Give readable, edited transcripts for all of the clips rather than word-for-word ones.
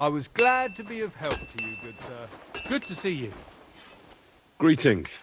I was glad to be of help to you, good sir. Good to see you. Greetings.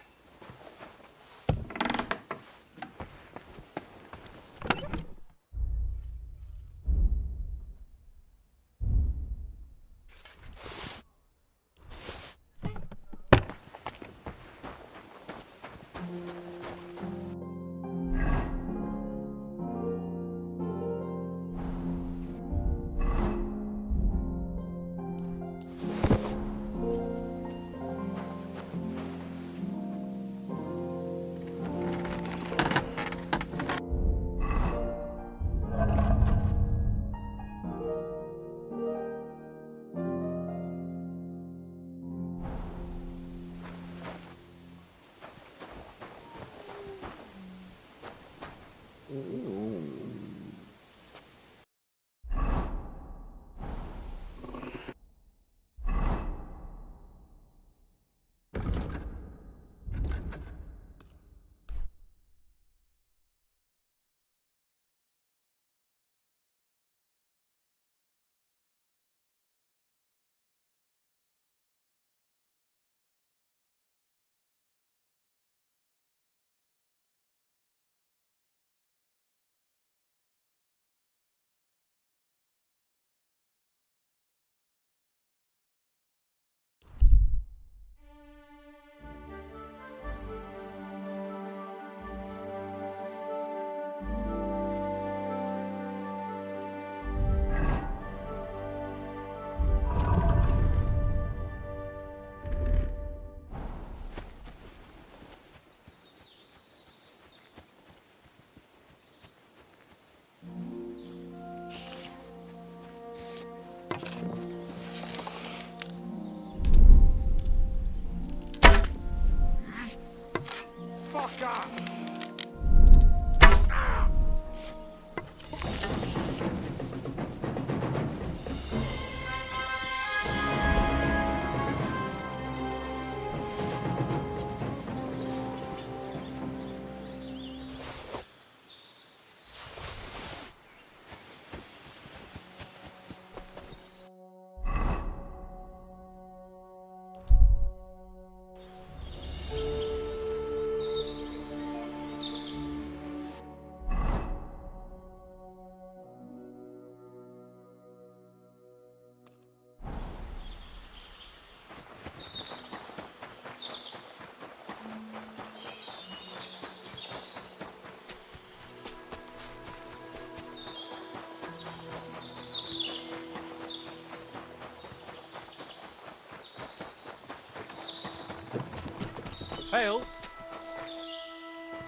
Hail.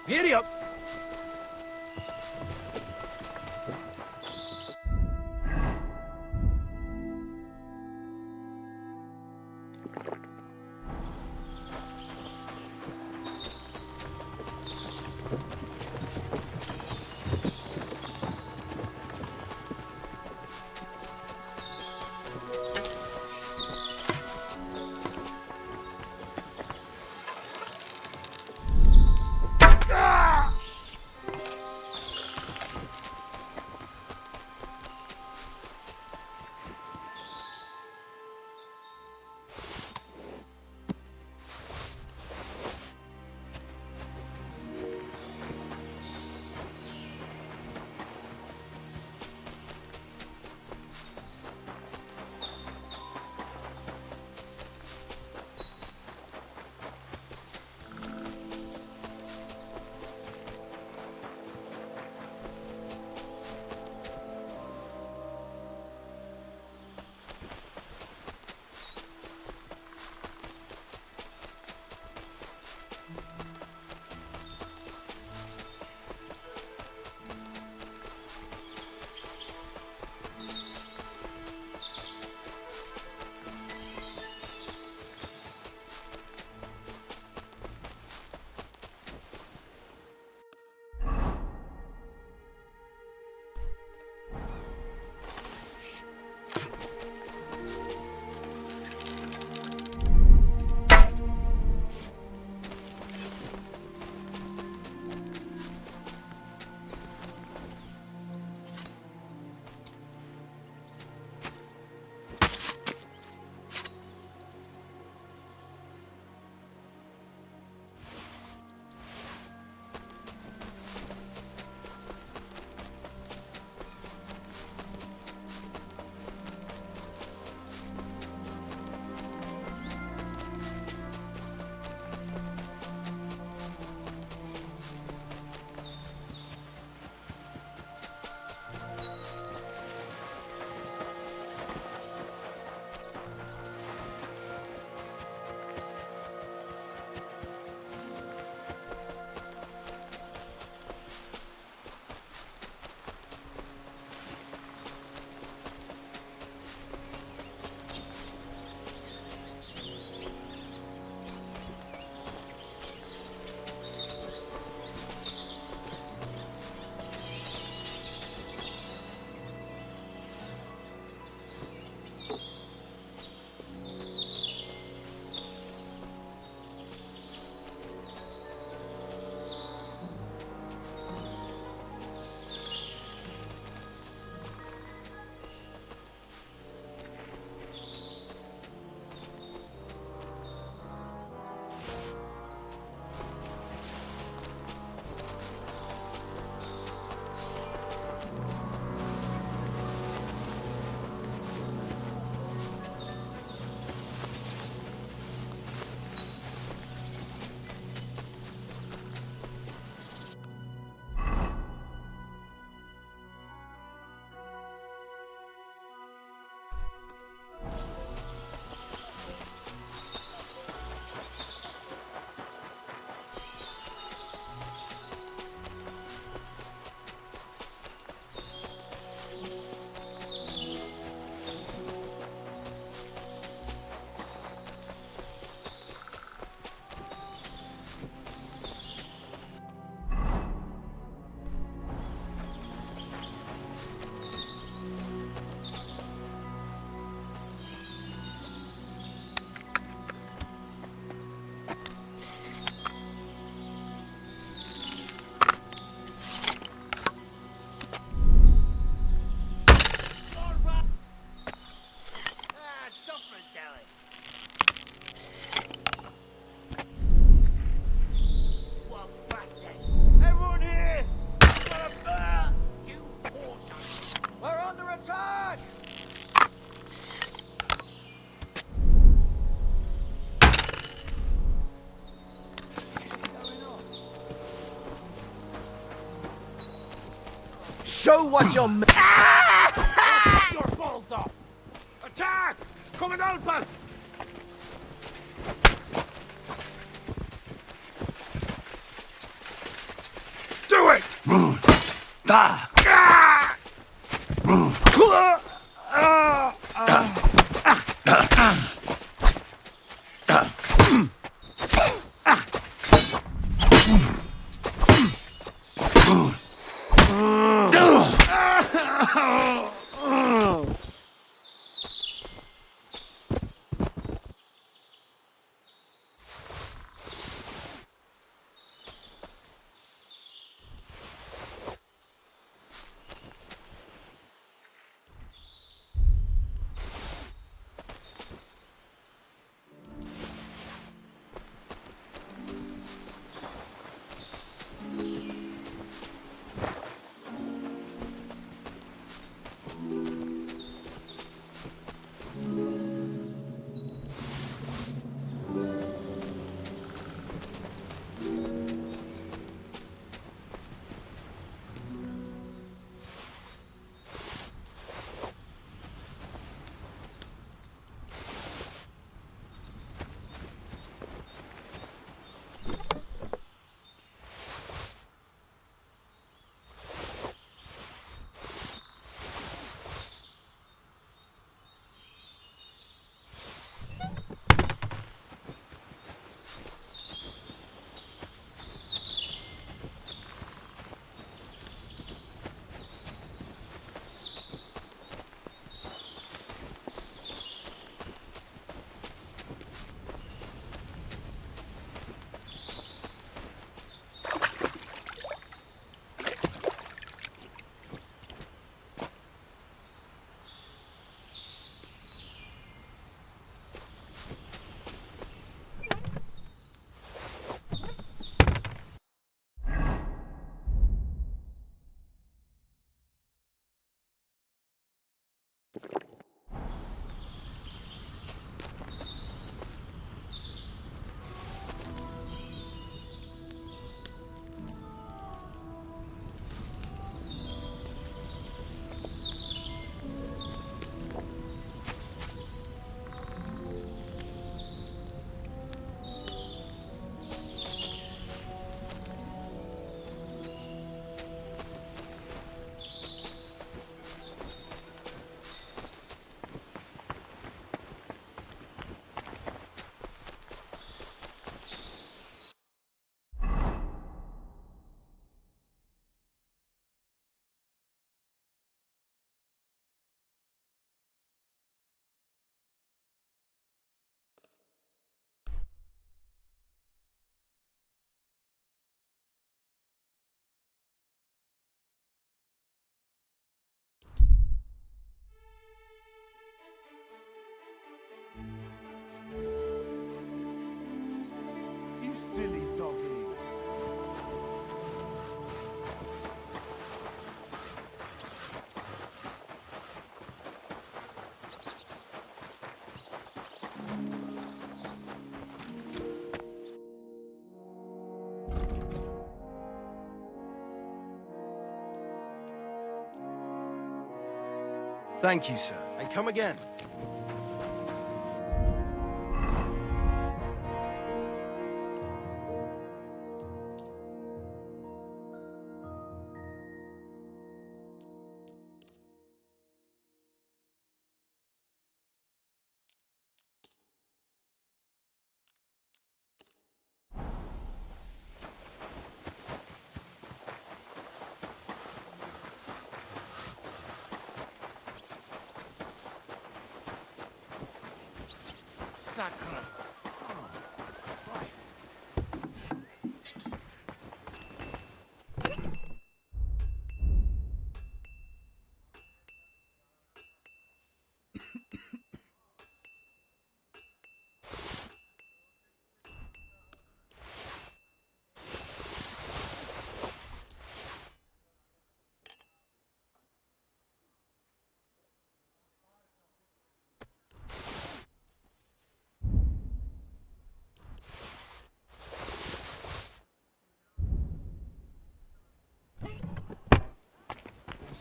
Giddy up. Show what you're. Your balls off! Attack! Come and help us! Do it! You silly doggy. Thank you, sir, and come again. Sacre.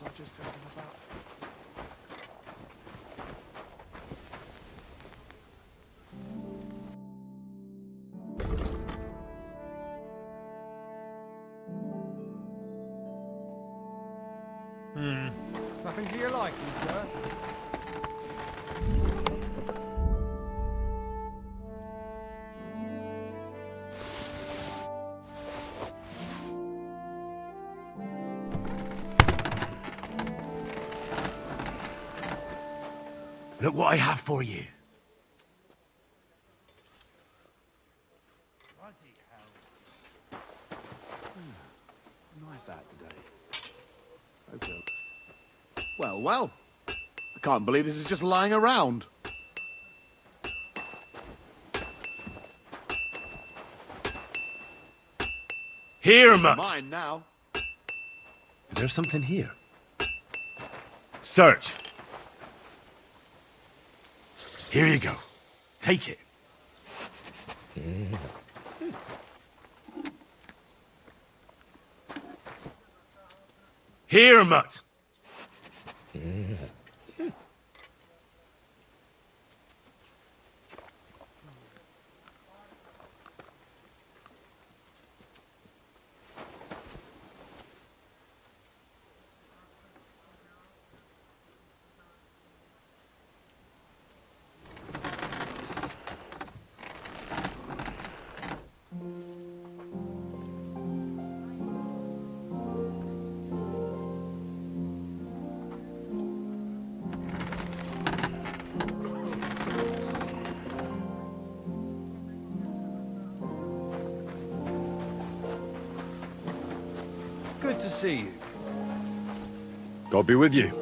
was I just thinking about? Nothing to your liking, sir. Look what I have for you. Nice out today. Okay. Well. I can't believe this is just lying around. Here, much. Mine now. Is there something here? Search. Here you go. Take it. Here, mutt. Good to see you. God be with you.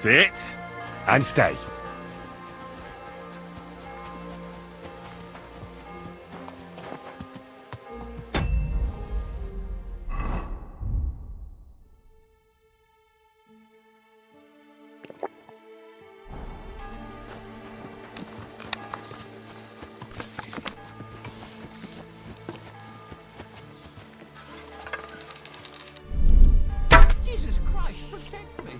Sit and stay. Jesus Christ, protect me.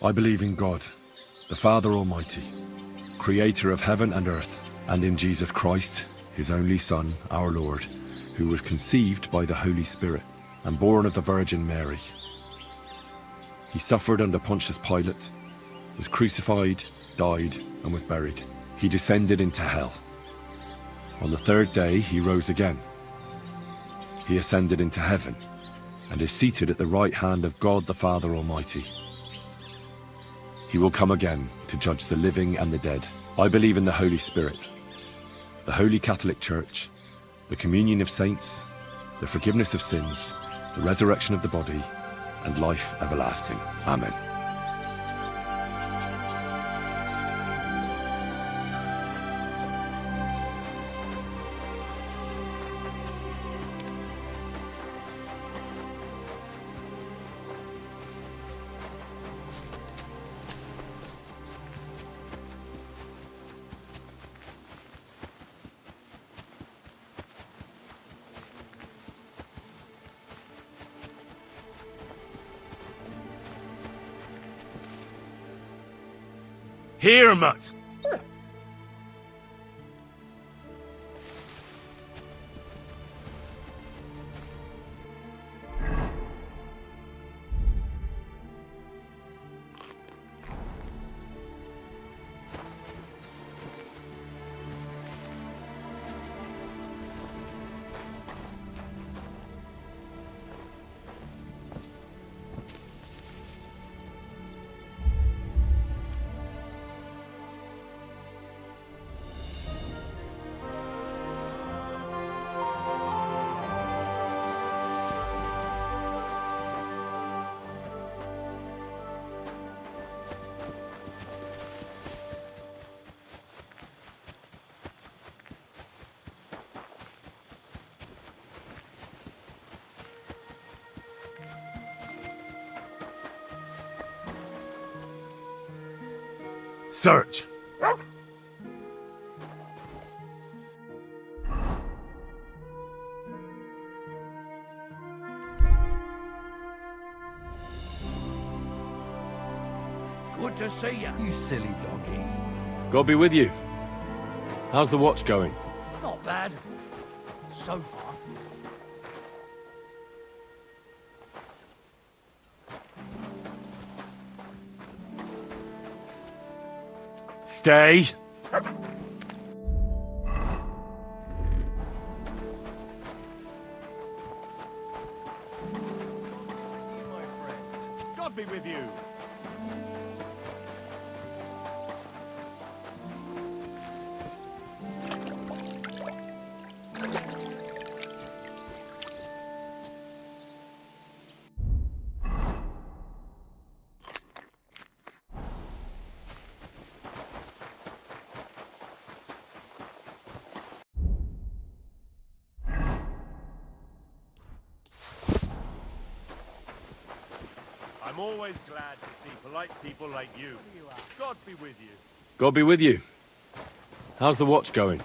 I believe in God, the Father Almighty, creator of heaven and earth, and in Jesus Christ, his only Son, our Lord, who was conceived by the Holy Spirit and born of the Virgin Mary. He suffered under Pontius Pilate, was crucified, died, and was buried. He descended into hell. On the third day he rose again. He ascended into heaven and is seated at the right hand of God the Father Almighty. He will come again to judge the living and the dead. I believe in the Holy Spirit, the Holy Catholic Church, the communion of saints, the forgiveness of sins, the resurrection of the body, and life everlasting. Amen. Here, mutt! Search! Good to see you. You silly donkey. God be with you. How's the watch going? Not bad. So far. Stay. God be with you. I'm always glad to see polite people like you. God be with you. God be with you. How's the watch going?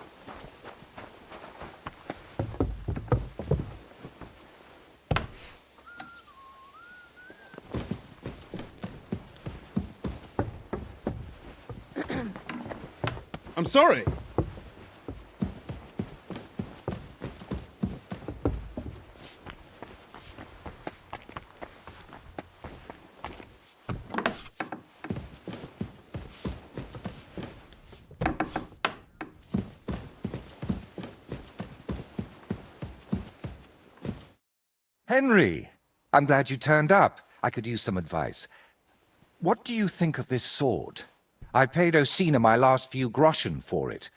I'm sorry. Henry, I'm glad you turned up. I could use some advice. What do you think of this sword? I paid Osina my last few groschen for it,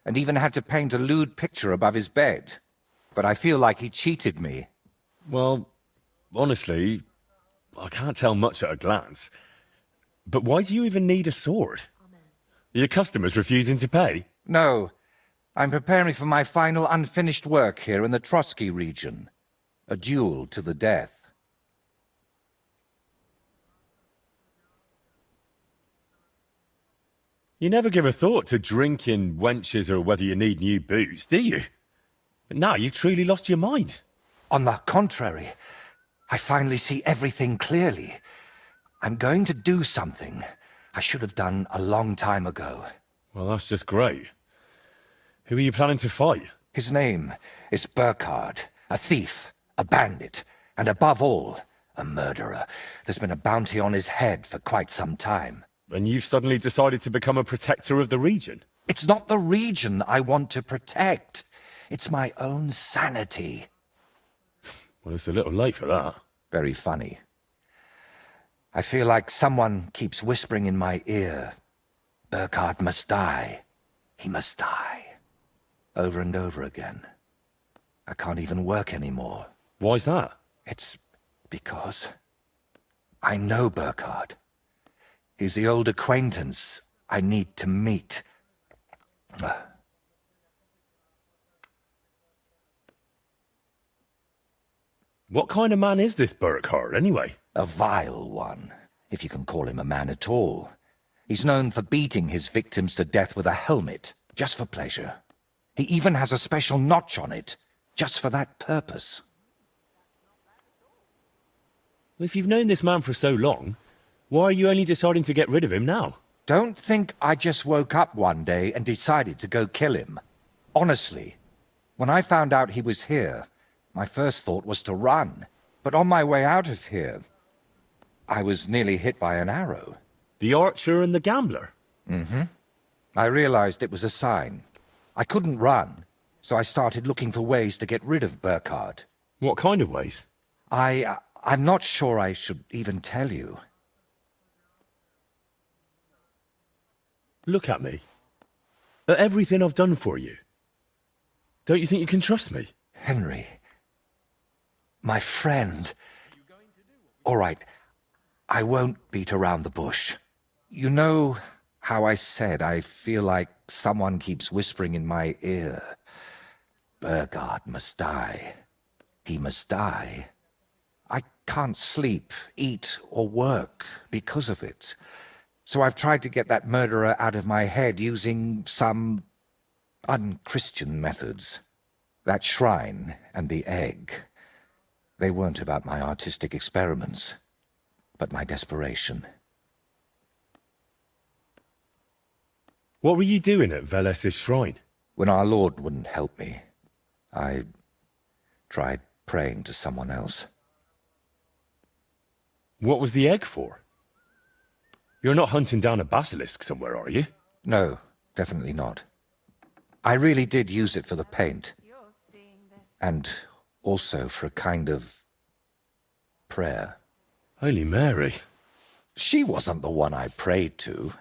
and even had to paint a lewd picture above his bed. But I feel like he cheated me. Well, honestly, I can't tell much at a glance. But why do you even need a sword? Are your customers refusing to pay? No, I'm preparing for my final unfinished work here in the Trotsky region. A duel to the death. You never give a thought to drinking, wenches, or whether you need new booze, do you? But now you've truly lost your mind. On the contrary, I finally see everything clearly. I'm going to do something I should have done a long time ago. Well, that's just great. Who are you planning to fight? His name is Burkhard, a thief, a bandit, and above all, a murderer. There's been a bounty on his head for quite some time. And you've suddenly decided to become a protector of the region? It's not the region I want to protect. It's my own sanity. Well, it's a little late for that. Very funny. I feel like someone keeps whispering in my ear, Burkhard must die. He must die. Over and over again. I can't even work anymore. Why's that? It's because I know Burkhard. He's the old acquaintance I need to meet. What kind of man is this Burkhard, anyway? A vile one, if you can call him a man at all. He's known for beating his victims to death with a helmet, just for pleasure. He even has a special notch on it, just for that purpose. If you've known this man for so long, why are you only deciding to get rid of him now? Don't think I just woke up one day and decided to go kill him. Honestly, when I found out he was here, my first thought was to run. But on my way out of here, I was nearly hit by an arrow. The archer and the gambler? I realized it was a sign. I couldn't run, so I started looking for ways to get rid of Burkhard. What kind of ways? I'm not sure I should even tell you. Look at me. At everything I've done for you. Don't you think you can trust me? Henry. My friend. All right, I won't beat around the bush. You know how I said I feel like someone keeps whispering in my ear, Burkhard must die. He must die. I can't sleep, eat, or work because of it. So I've tried to get that murderer out of my head using some unchristian methods. That shrine and the egg. They weren't about my artistic experiments, but my desperation. What were you doing at Veles's shrine? When our Lord wouldn't help me, I tried praying to someone else. What was the egg for? You're not hunting down a basilisk somewhere, are you? No, definitely not. I really did use it for the paint. And also for a kind of prayer. Holy Mary. She wasn't the one I prayed to.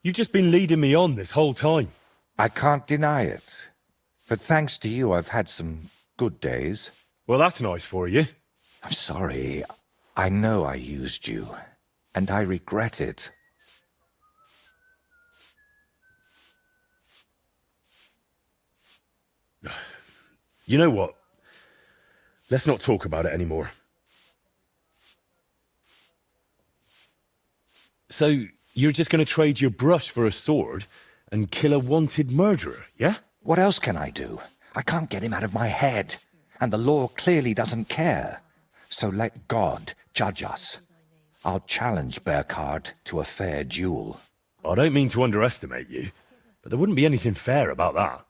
You've just been leading me on this whole time. I can't deny it. But thanks to you, I've had some good days. Well, that's nice for you. I'm sorry. I know I used you. And I regret it. You know what? Let's not talk about it anymore. So, you're just going to trade your brush for a sword and kill a wanted murderer, yeah? What else can I do? I can't get him out of my head. And the law clearly doesn't care. So let God judge us. I'll challenge Burkhard to a fair duel. I don't mean to underestimate you, but there wouldn't be anything fair about that.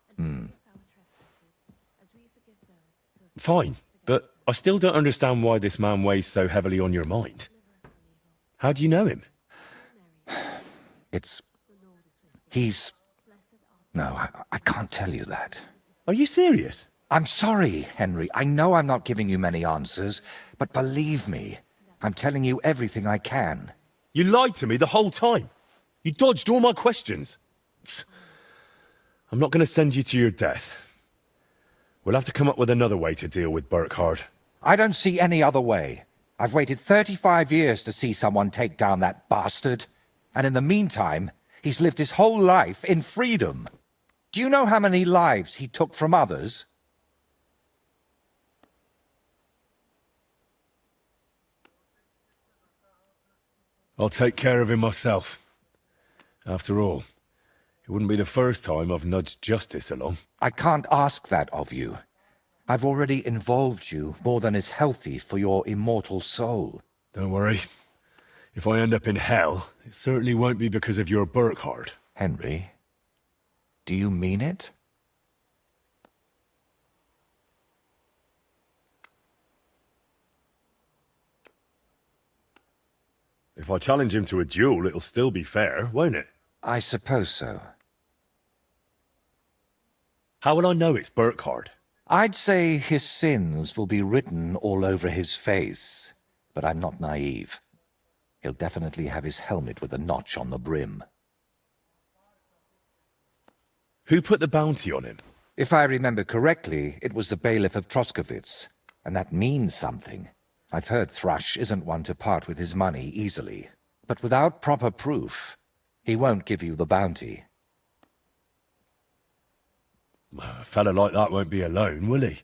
Fine, but I still don't understand why this man weighs so heavily on your mind. How do you know him? No, I can't tell you that. Are you serious? I'm sorry, Henry. I know I'm not giving you many answers, but believe me, I'm telling you everything I can. You lied to me the whole time. You dodged all my questions. I'm not going to send you to your death. We'll have to come up with another way to deal with Burkhard. I don't see any other way. I've waited 35 years to see someone take down that bastard. And in the meantime, he's lived his whole life in freedom. Do you know how many lives he took from others? I'll take care of him myself. After all, it wouldn't be the first time I've nudged justice along. I can't ask that of you. I've already involved you more than is healthy for your immortal soul. Don't worry. If I end up in hell, it certainly won't be because of your Burkhard. Henry, do you mean it? If I challenge him to a duel, it'll still be fair, won't it? I suppose so. How will I know it's Burkhard? I'd say his sins will be written all over his face, but I'm not naive. He'll definitely have his helmet with a notch on the brim. Who put the bounty on him? If I remember correctly, it was the bailiff of Troskowitz, and that means something. I've heard Thrush isn't one to part with his money easily, but without proper proof, he won't give you the bounty. A fella like that won't be alone, will he?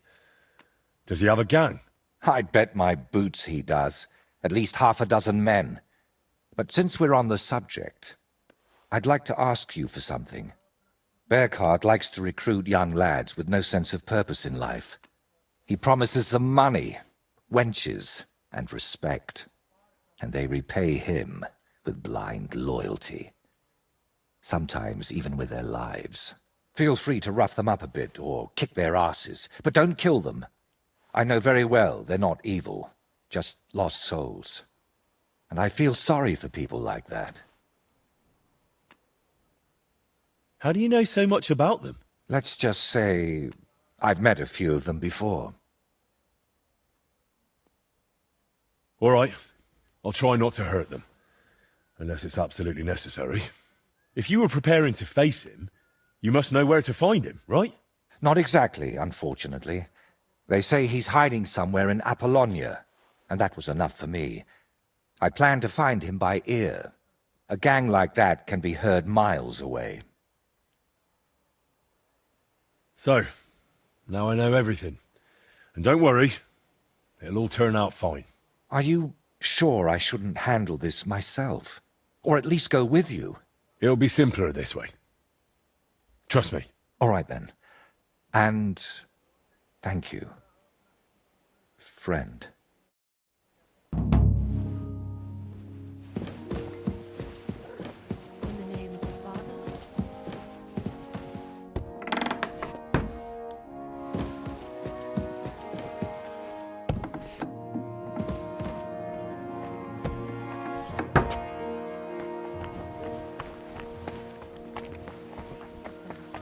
Does he have a gang? I'd bet my boots he does. At least half a dozen men. But since we're on the subject, I'd like to ask you for something. Bearcart likes to recruit young lads with no sense of purpose in life. He promises them money, wenches, and respect. And they repay him with blind loyalty. Sometimes even with their lives. Feel free to rough them up a bit or kick their asses, but don't kill them. I know very well they're not evil, just lost souls. And I feel sorry for people like that. How do you know so much about them? Let's just say I've met a few of them before. All right. I'll try not to hurt them. Unless it's absolutely necessary. If you were preparing to face him, you must know where to find him, right? Not exactly, unfortunately. They say he's hiding somewhere in Apollonia, and that was enough for me. I plan to find him by ear. A gang like that can be heard miles away. So, now I know everything. And don't worry, it'll all turn out fine. Are you sure I shouldn't handle this myself? Or at least go with you? It'll be simpler this way. Trust me. All right, then. And thank you, friend. In the name of the Father.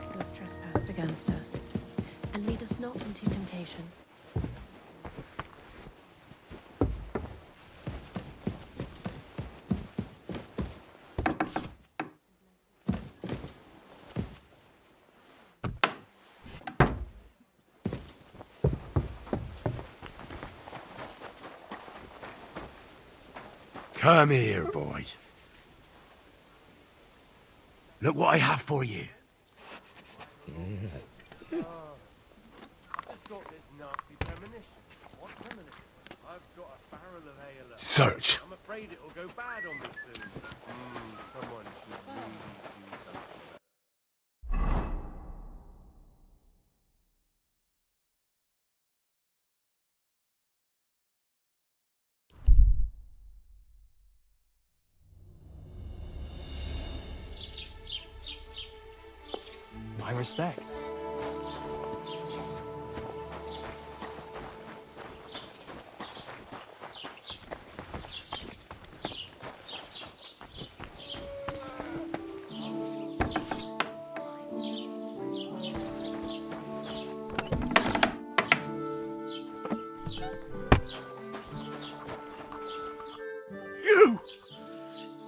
You have trespassed against us, and lead us not into temptation. Come here, boy. Look what I have for you. Search. I'm afraid it'll go bad on me soon. Someone should really do something. My respects.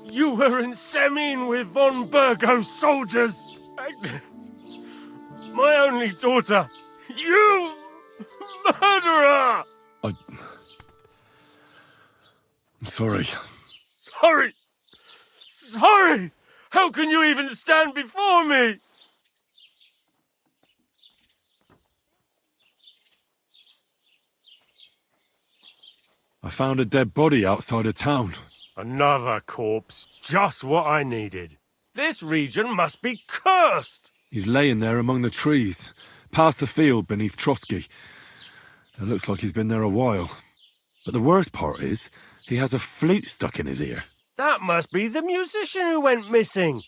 You were in Semine with von Burgo's soldiers! My only daughter! You murderer! I'm sorry. Sorry! How can you even stand before me? I found a dead body outside of town. Another corpse. Just what I needed. This region must be cursed! He's laying there among the trees, past the field beneath Trotsky. It looks like he's been there a while. But the worst part is, he has a flute stuck in his ear. That must be the musician who went missing.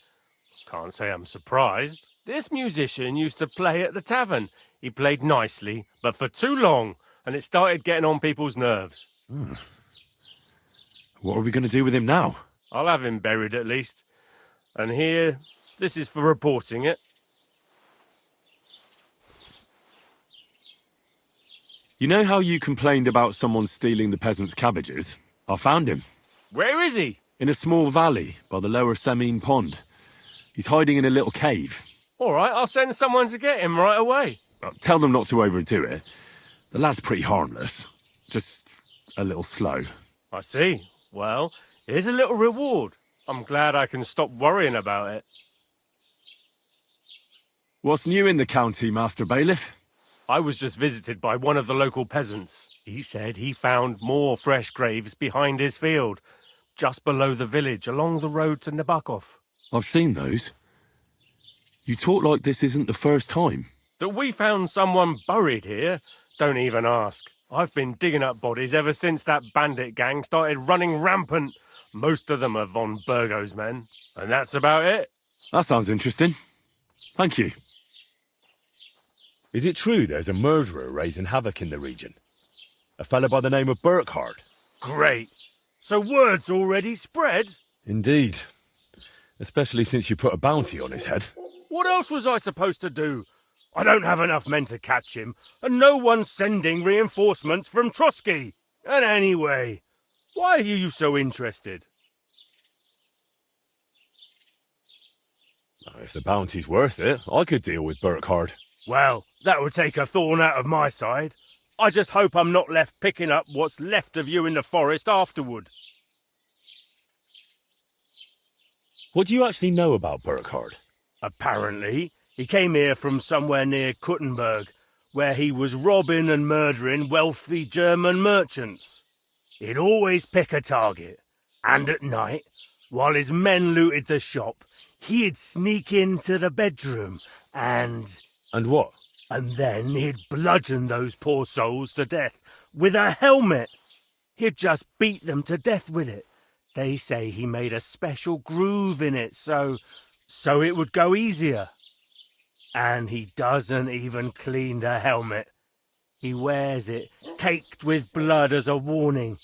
Can't say I'm surprised. This musician used to play at the tavern. He played nicely, but for too long, and it started getting on people's nerves. What are we going to do with him now? I'll have him buried at least. And here, this is for reporting it. You know how you complained about someone stealing the peasants' cabbages? I found him. Where is he? In a small valley by the lower Semine Pond. He's hiding in a little cave. All right, I'll send someone to get him right away. Tell them not to overdo it. The lad's pretty harmless. Just a little slow. I see. Well, here's a little reward. I'm glad I can stop worrying about it. What's new in the county, Master Bailiff? I was just visited by one of the local peasants. He said he found more fresh graves behind his field, just below the village, along the road to Nabokov. I've seen those. You talk like this isn't the first time. That we found someone buried here? Don't even ask. I've been digging up bodies ever since that bandit gang started running rampant. Most of them are von Burgo's men. And that's about it. That sounds interesting. Thank you. Is it true there's a murderer raising havoc in the region? A fella by the name of Burkhardt? Great. So word's already spread? Indeed. Especially since you put a bounty on his head. What else was I supposed to do? I don't have enough men to catch him, and no one's sending reinforcements from Trotsky. And anyway, why are you so interested? If the bounty's worth it, I could deal with Burkhardt. Well, that would take a thorn out of my side. I just hope I'm not left picking up what's left of you in the forest afterward. What do you actually know about Burkhardt? Apparently, he came here from somewhere near Kuttenberg, where he was robbing and murdering wealthy German merchants. He'd always pick a target, and at night, while his men looted the shop, he'd sneak into the bedroom and... And what? And then he'd bludgeon those poor souls to death with a helmet. He'd just beat them to death with it. They say he made a special groove in it so it would go easier. And he doesn't even clean the helmet. He wears it, caked with blood as a warning.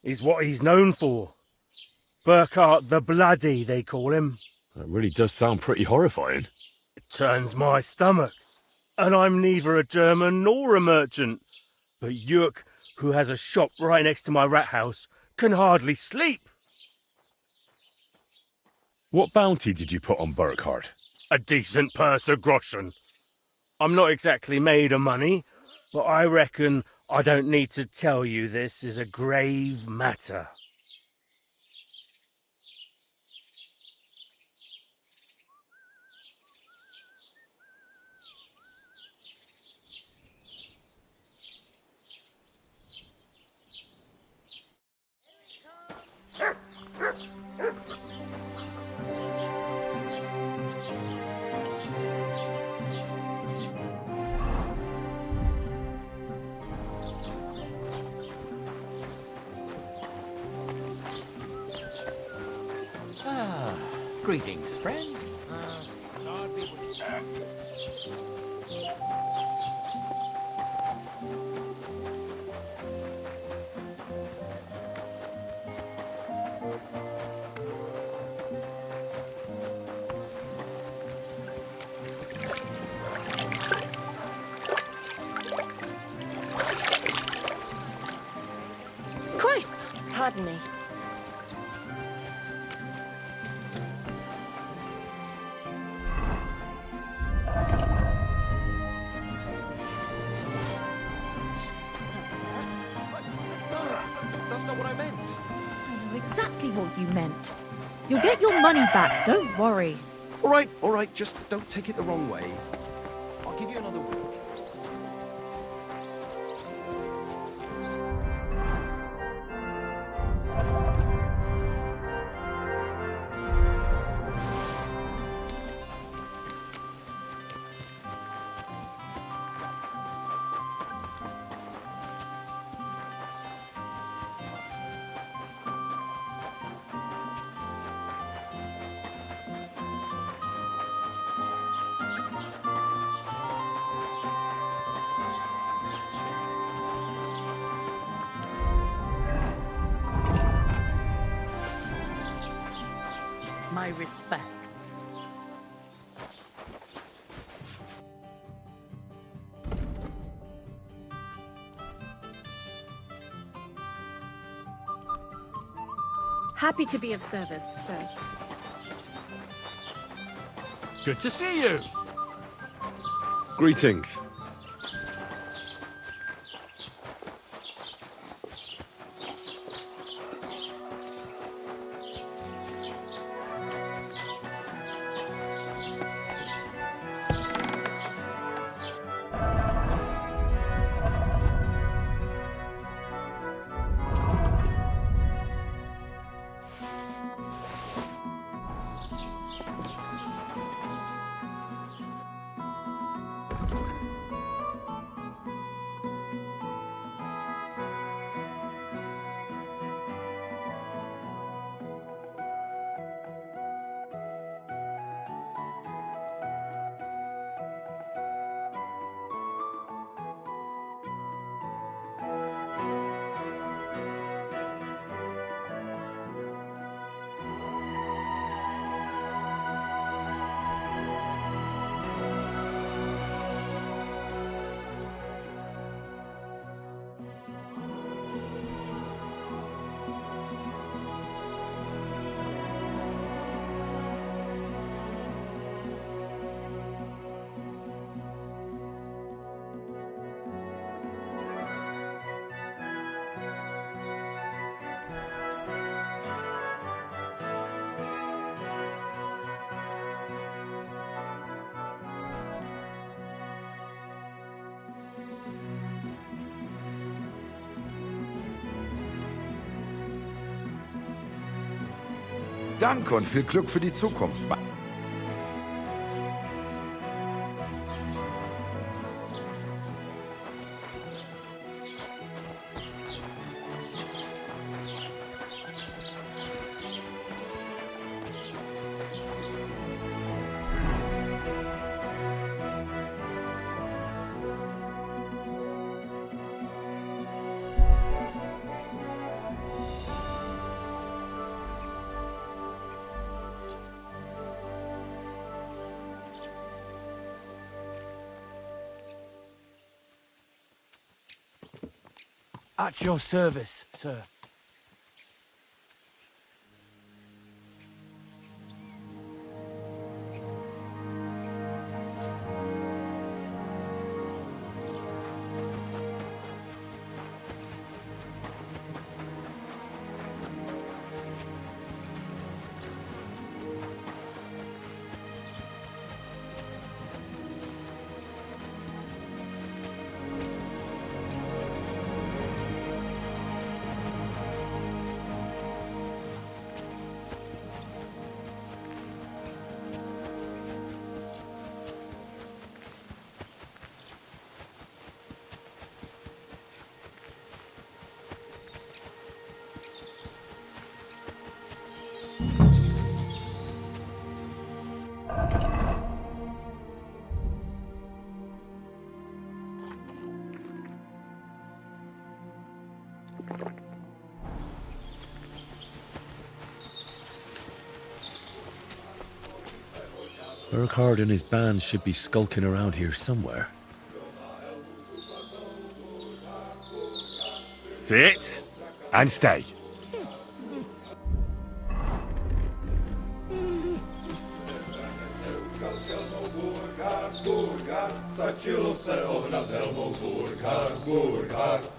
Is what he's known for. Burkhardt the Bloody, they call him. That really does sound pretty horrifying. It turns my stomach. And I'm neither a German nor a merchant. But Jörg, who has a shop right next to my rat house, can hardly sleep. What bounty did you put on Burkhardt? A decent purse of groschen. I'm not exactly made of money, but I reckon I don't need to tell you this is a grave matter. Greetings, friend. Christ! Pardon me. That's not what I meant. I know exactly what you meant. You'll get your money back, don't worry. All right, just don't take it the wrong way. I'll give you another week. My respects. Happy to be of service, sir. Good to see you. Greetings. Danke und viel Glück für die Zukunft. At your service, sir. Urquhart and his band should be skulking around here somewhere. Sit and stay. Stačilo se ohnat helmou Burgard.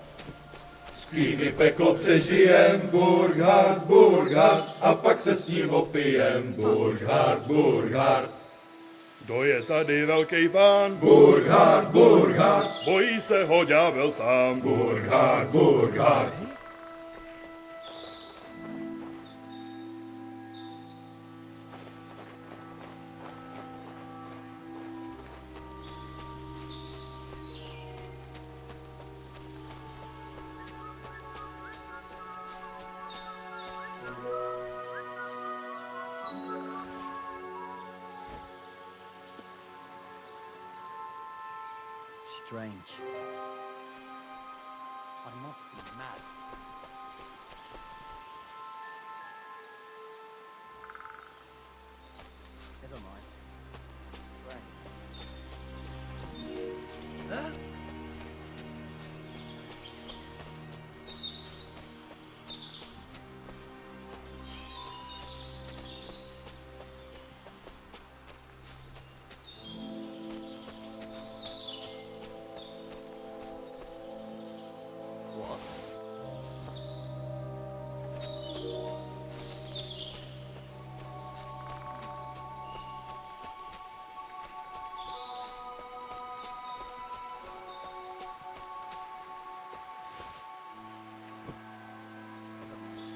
Skýny peklo přežijem Burgard, a pak se s ním opijem Burgard. Kdo je tady velký pán? Burgard. Bojí se ho ďábel sám. Burgard. Strange. I must be mad. Never mind. Strange. Huh?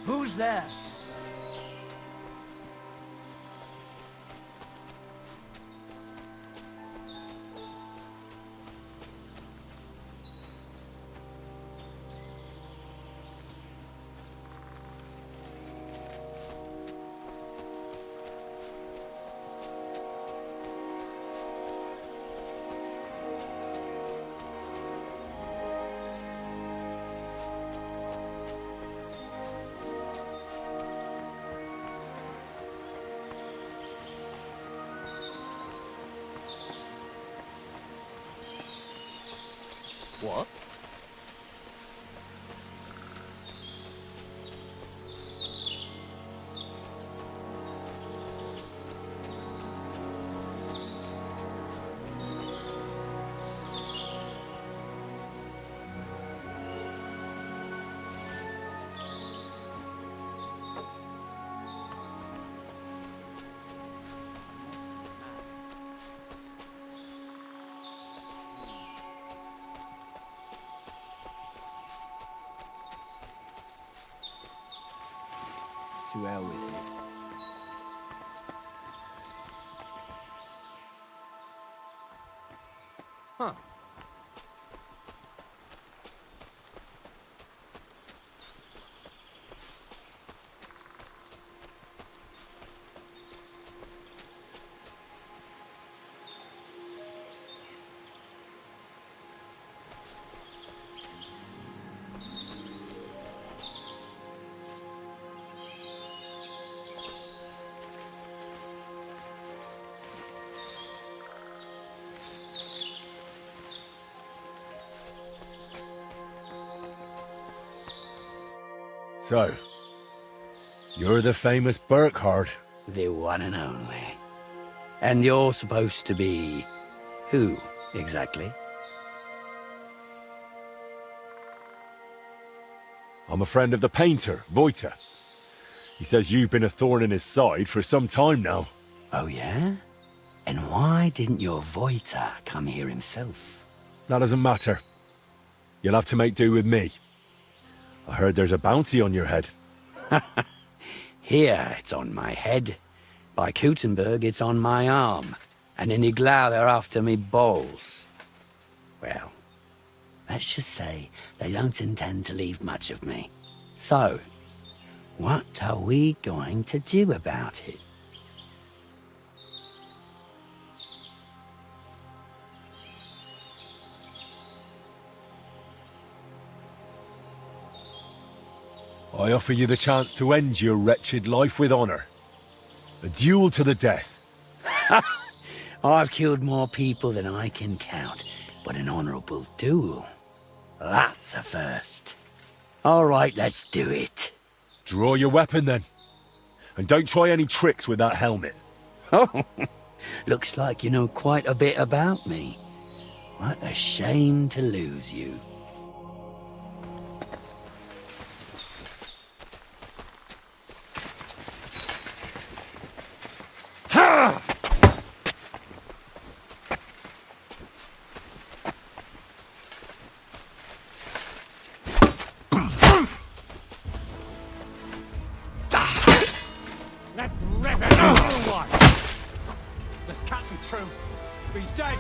Who's there? What? To hell with it. Huh. So, you're the famous Burkhard. The one and only. And you're supposed to be... who, exactly? I'm a friend of the painter, Voita. He says you've been a thorn in his side for some time now. Oh, yeah? And why didn't your Voita come here himself? That doesn't matter. You'll have to make do with me. I heard there's a bounty on your head. Here it's on my head. By Kuttenberg it's on my arm. And in Iglau they're after me balls. Well, let's just say they don't intend to leave much of me. So, what are we going to do about it? I offer you the chance to end your wretched life with honor. A duel to the death. I've killed more people than I can count, but an honorable duel, that's a first. All right, let's do it. Draw your weapon then. And don't try any tricks with that helmet. Oh, looks like you know quite a bit about me. What a shame to lose you. Ha! Let's rip another one! This can't be true. He's dead.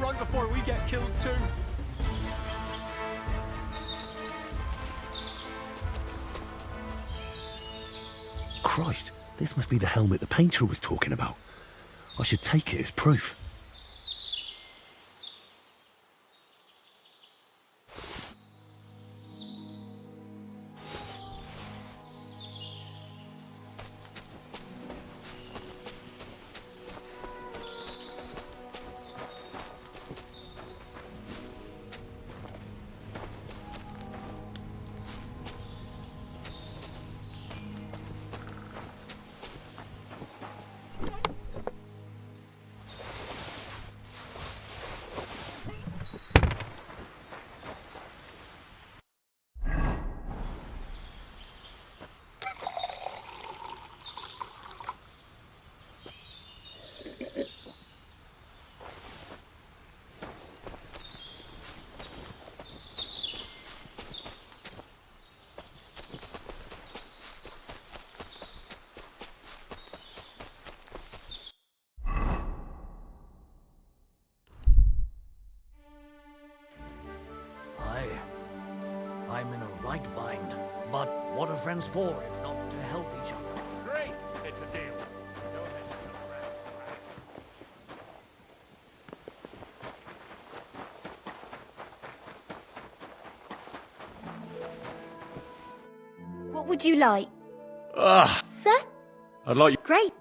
Right before we get killed too. Christ, this must be the helmet the painter was talking about. I should take it as proof. friends for if not to help each other? Great, it's a deal. Don't mess around. What would you like? Sir? I'd like you. Great.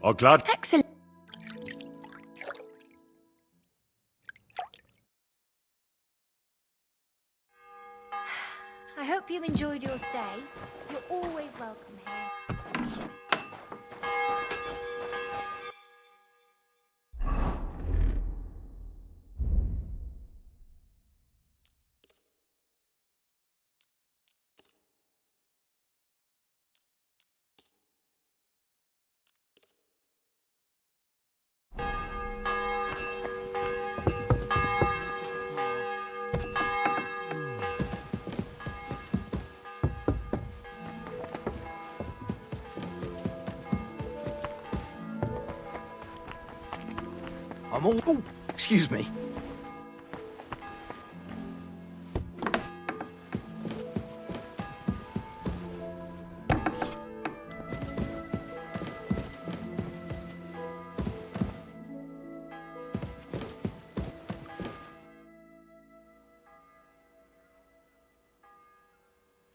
Oh, glad. Excellent. I hope you enjoyed your stay. You're always welcome here. I'm all... Oh, excuse me.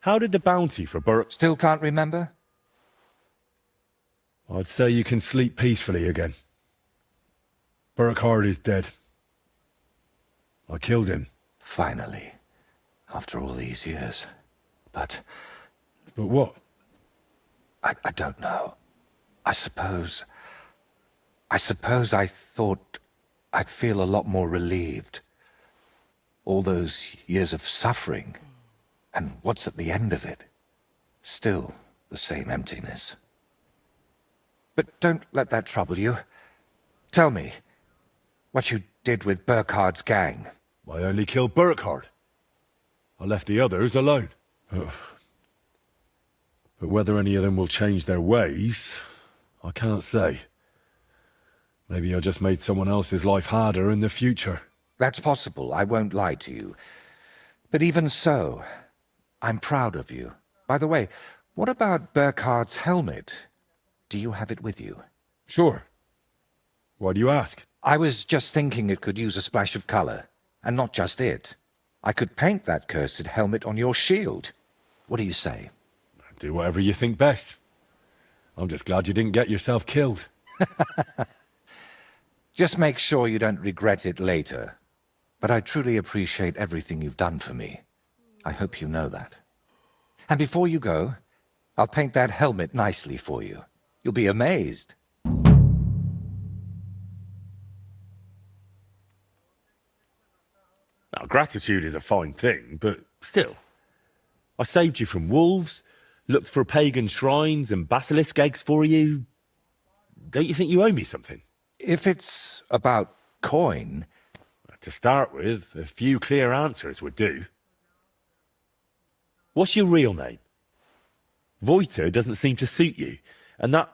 How did the bounty for Burke... Still can't remember? I'd say you can sleep peacefully again. Burkhard is dead. I killed him. Finally. After all these years. But what? I don't know. I suppose I thought I'd feel a lot more relieved. All those years of suffering. And what's at the end of it? Still the same emptiness. But don't let that trouble you. Tell me, what you did with Burkhard's gang. I only killed Burkhard. I left the others alone. But whether any of them will change their ways, I can't say. Maybe I just made someone else's life harder in the future. That's possible, I won't lie to you. But even so, I'm proud of you. By the way, what about Burkhard's helmet? Do you have it with you? Sure. Why do you ask? I was just thinking it could use a splash of color. And not just it. I could paint that cursed helmet on your shield. What do you say? Do whatever you think best. I'm just glad you didn't get yourself killed. Just make sure you don't regret it later. But I truly appreciate everything you've done for me. I hope you know that. And before you go, I'll paint that helmet nicely for you. You'll be amazed. Now, gratitude is a fine thing, but still. I saved you from wolves, looked for pagan shrines and basilisk eggs for you. Don't you think you owe me something? If it's about coin... To start with, a few clear answers would do. What's your real name? Voiter doesn't seem to suit you. And that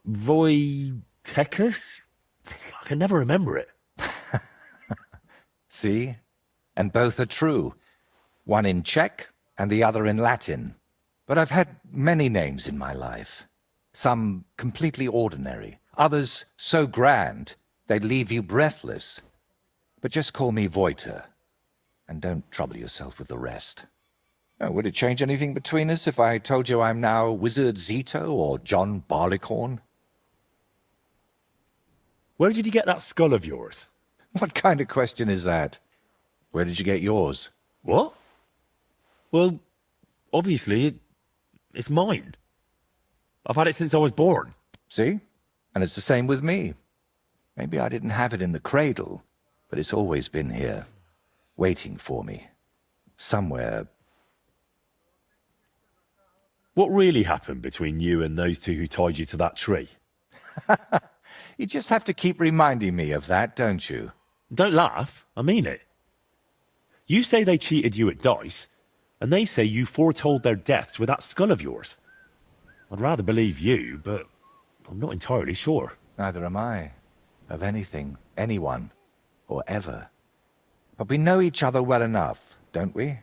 Voitekis? I can never remember it. See? And both are true. One in Czech and the other in Latin. But I've had many names in my life. Some completely ordinary. Others so grand, they'd leave you breathless. But just call me Voiter. And don't trouble yourself with the rest. Oh, would it change anything between us if I told you I'm now Wizard Zito or John Barleycorn? Where did you get that skull of yours? What kind of question is that? Where did you get yours? What? Well, obviously, it's mine. I've had it since I was born. See? And it's the same with me. Maybe I didn't have it in the cradle, but it's always been here, waiting for me. Somewhere. What really happened between you and those two who tied you to that tree? You just have to keep reminding me of that, don't you? Don't laugh. I mean it. You say they cheated you at dice, and they say you foretold their deaths with that skull of yours. I'd rather believe you, but I'm not entirely sure. Neither am I. Of anything, anyone, or ever. But we know each other well enough, don't we?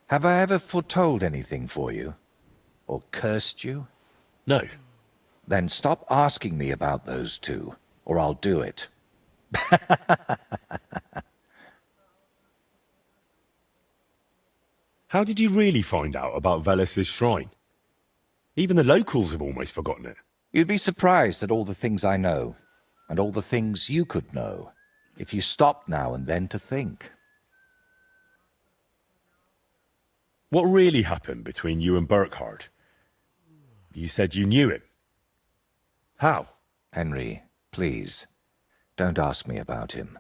Have I ever foretold anything for you? or cursed you? No. Then stop asking me about those two, or I'll do it. How did you really find out about Velus's shrine? Even the locals have almost forgotten it. You'd be surprised at all the things I know, and all the things you could know, if you stopped now and then to think. What really happened between you and Burkhardt? You said you knew him. How? Henry, please, don't ask me about him.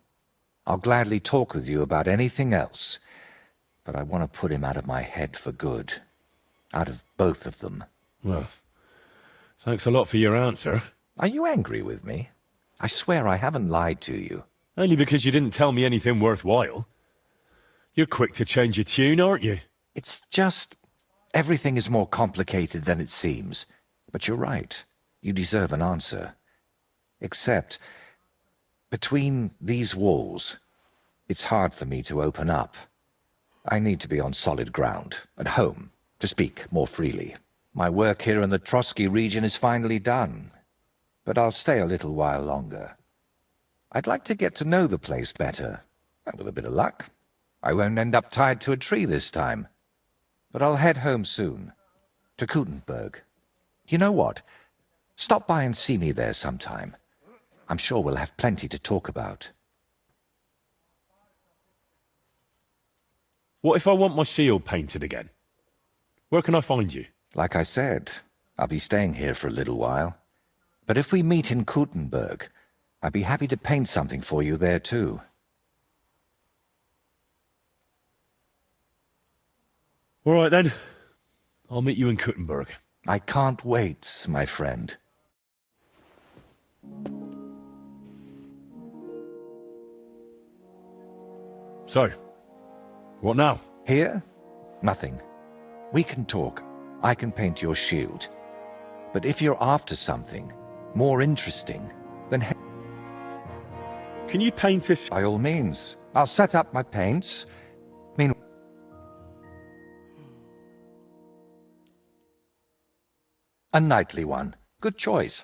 I'll gladly talk with you about anything else, but I want to put him out of my head for good. Out of both of them. Well, thanks a lot for your answer. Are you angry with me? I swear I haven't lied to you. Only because you didn't tell me anything worthwhile. You're quick to change your tune, aren't you? It's just... everything is more complicated than it seems. But you're right. You deserve an answer. Except, between these walls, it's hard for me to open up. I need to be on solid ground, at home, to speak more freely. My work here in the Trotsky region is finally done, but I'll stay a little while longer. I'd like to get to know the place better, and with a bit of luck, I won't end up tied to a tree this time. But I'll head home soon, to Kutenberg. You know what? Stop by and see me there sometime. I'm sure we'll have plenty to talk about. What if I want my shield painted again? Where can I find you? Like I said, I'll be staying here for a little while. But if we meet in Kutenberg, I'd be happy to paint something for you there too. All right then. I'll meet you in Kutenberg. I can't wait, my friend. So, what now? Here? Nothing. We can talk. I can paint your shield. But if you're after something more interesting, then... Can you paint us? By all means. I'll set up my paints. Meanwhile... A knightly one. Good choice.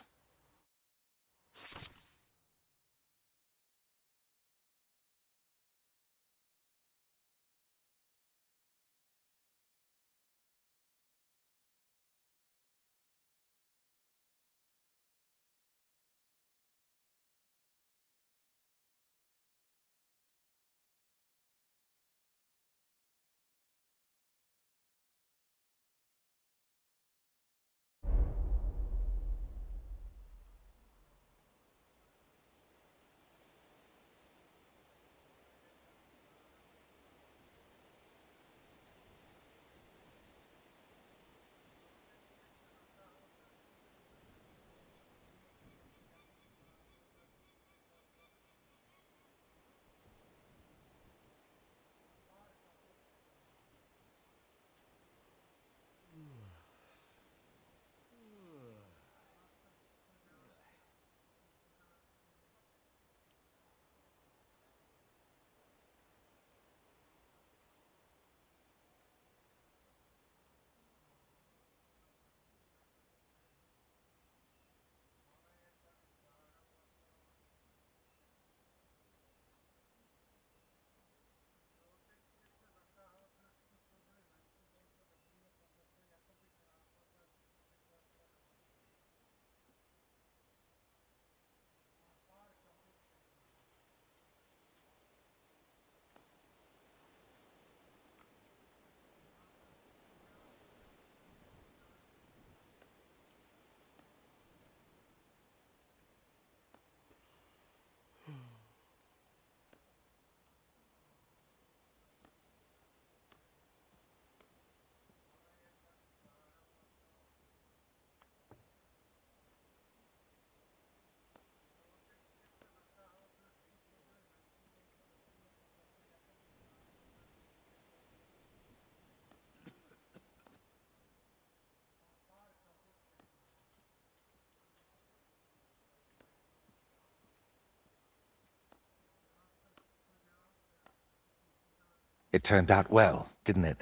It turned out well, didn't it?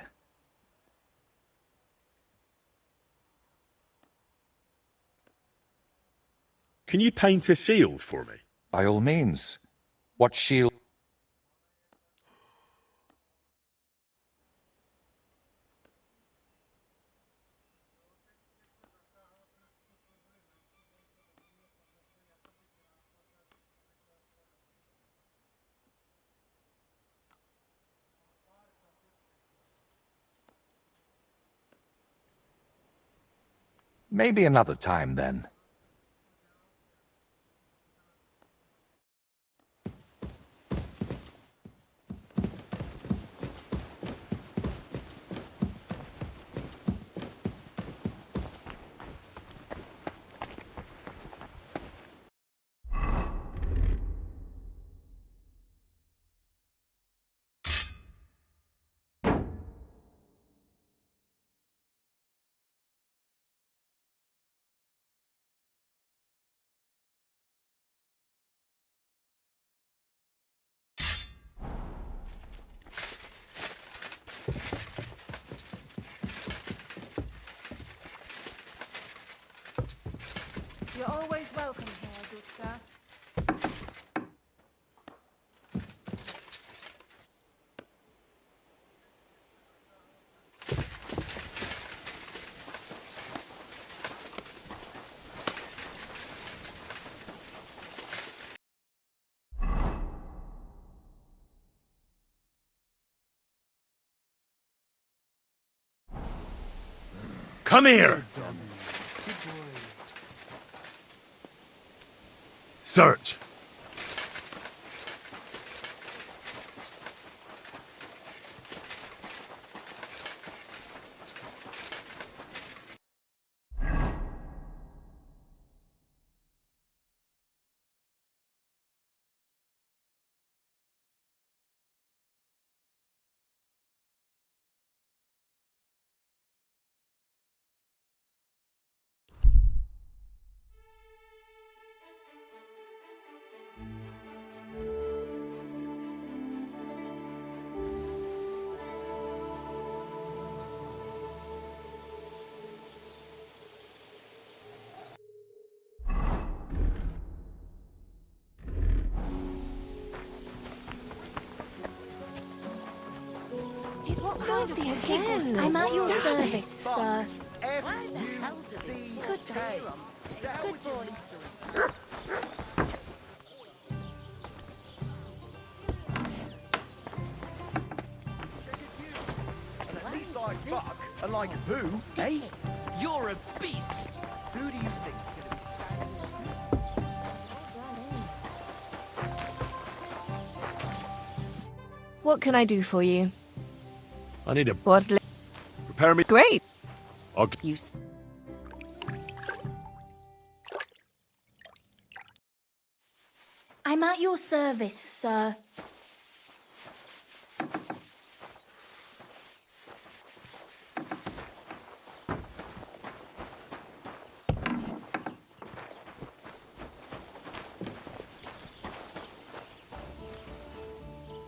Can you paint a shield for me? By all means. What shield? Maybe another time, then. You're always welcome here, good sir. Come here! Search! What filthy again? I'm at your service, sir. Good day. Good boy. At least I fuck, unlike who? Hey? You're a beast. Who do you think's gonna be What can I do for you? I need a... What? Prepare me... Great. I'll... You... I'm at your service, sir.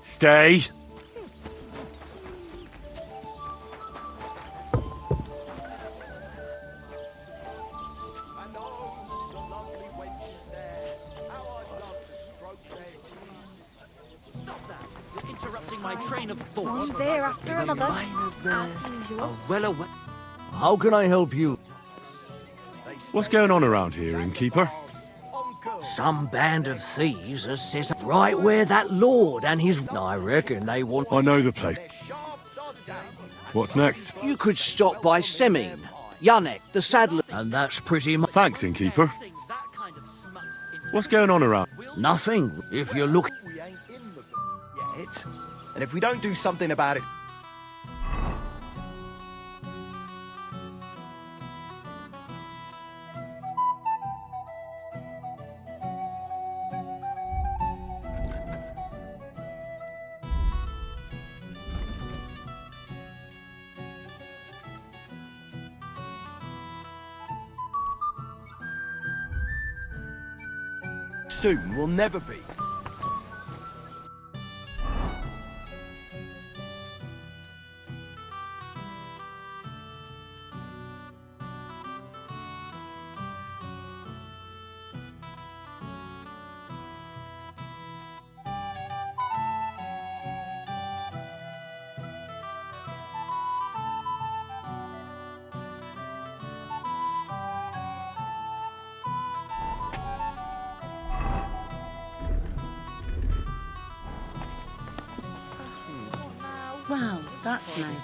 Stay. my train of thought? One beer after another. Miners there. As usual. Well aware. How can I help you? What's going on around here, innkeeper? Some band of thieves has set up right where that lord and his... I reckon they want... I know the place. What's next? You could stop by Semin, Yannick, the saddler, and that's pretty much... Thanks, innkeeper. What's going on around? Nothing, if you're looking... We ain't in the book yet. And if we don't do something about it... soon will never be. Wow, that's nice.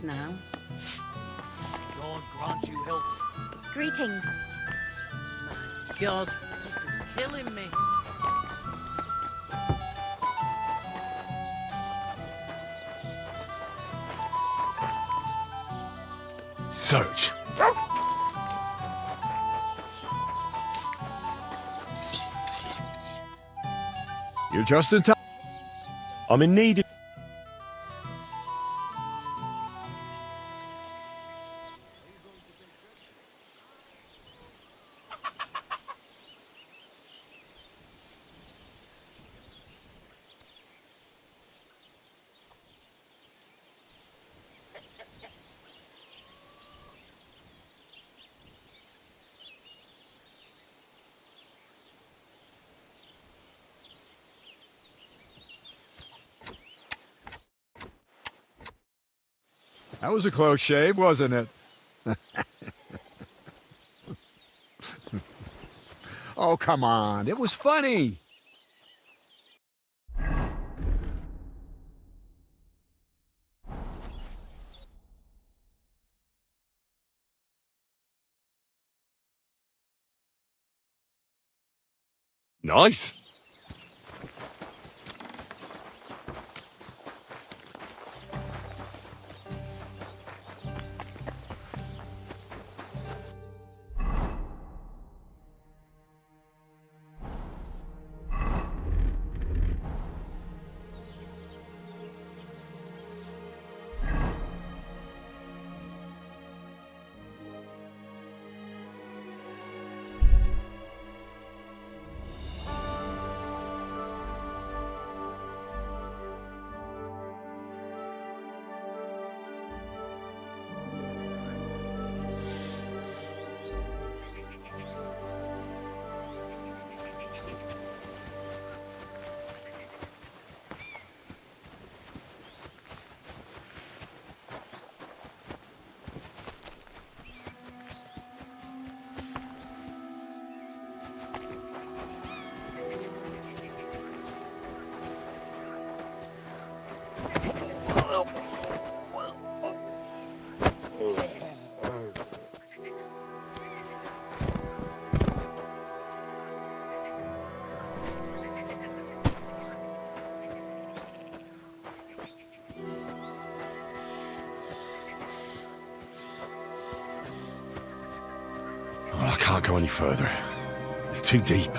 Now. God grant you health. Greetings. God, this is killing me. Search. You're just in time. I'm in need of... That was a close shave, wasn't it? Oh, come on. It was funny. Nice. Well, I can't go any further. It's too deep.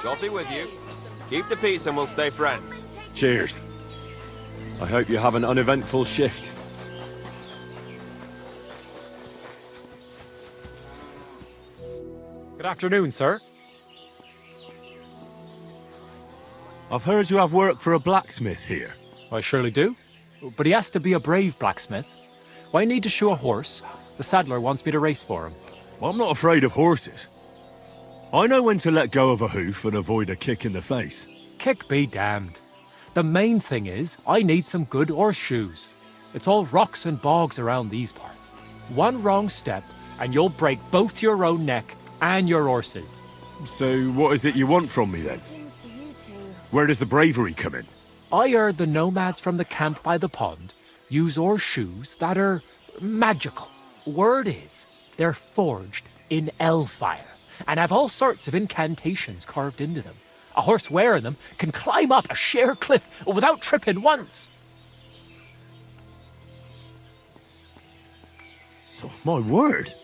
God be with you. Keep the peace and we'll stay friends. Cheers. I hope you have an uneventful shift. Good afternoon, sir. I've heard you have work for a blacksmith here. I surely do. But he has to be a brave blacksmith. Why need to shoe a horse? The saddler wants me to race for him. Well, I'm not afraid of horses. I know when to let go of a hoof and avoid a kick in the face. Kick be damned. The main thing is, I need some good horseshoes. It's all rocks and bogs around these parts. One wrong step, and you'll break both your own neck and your horse's. So what is it you want from me then? Where does the bravery come in? I heard the nomads from the camp by the pond use horseshoes that are magical. Word is, they're forged in hellfire and have all sorts of incantations carved into them. A horse wearing them can climb up a sheer cliff without tripping once. Oh, my word!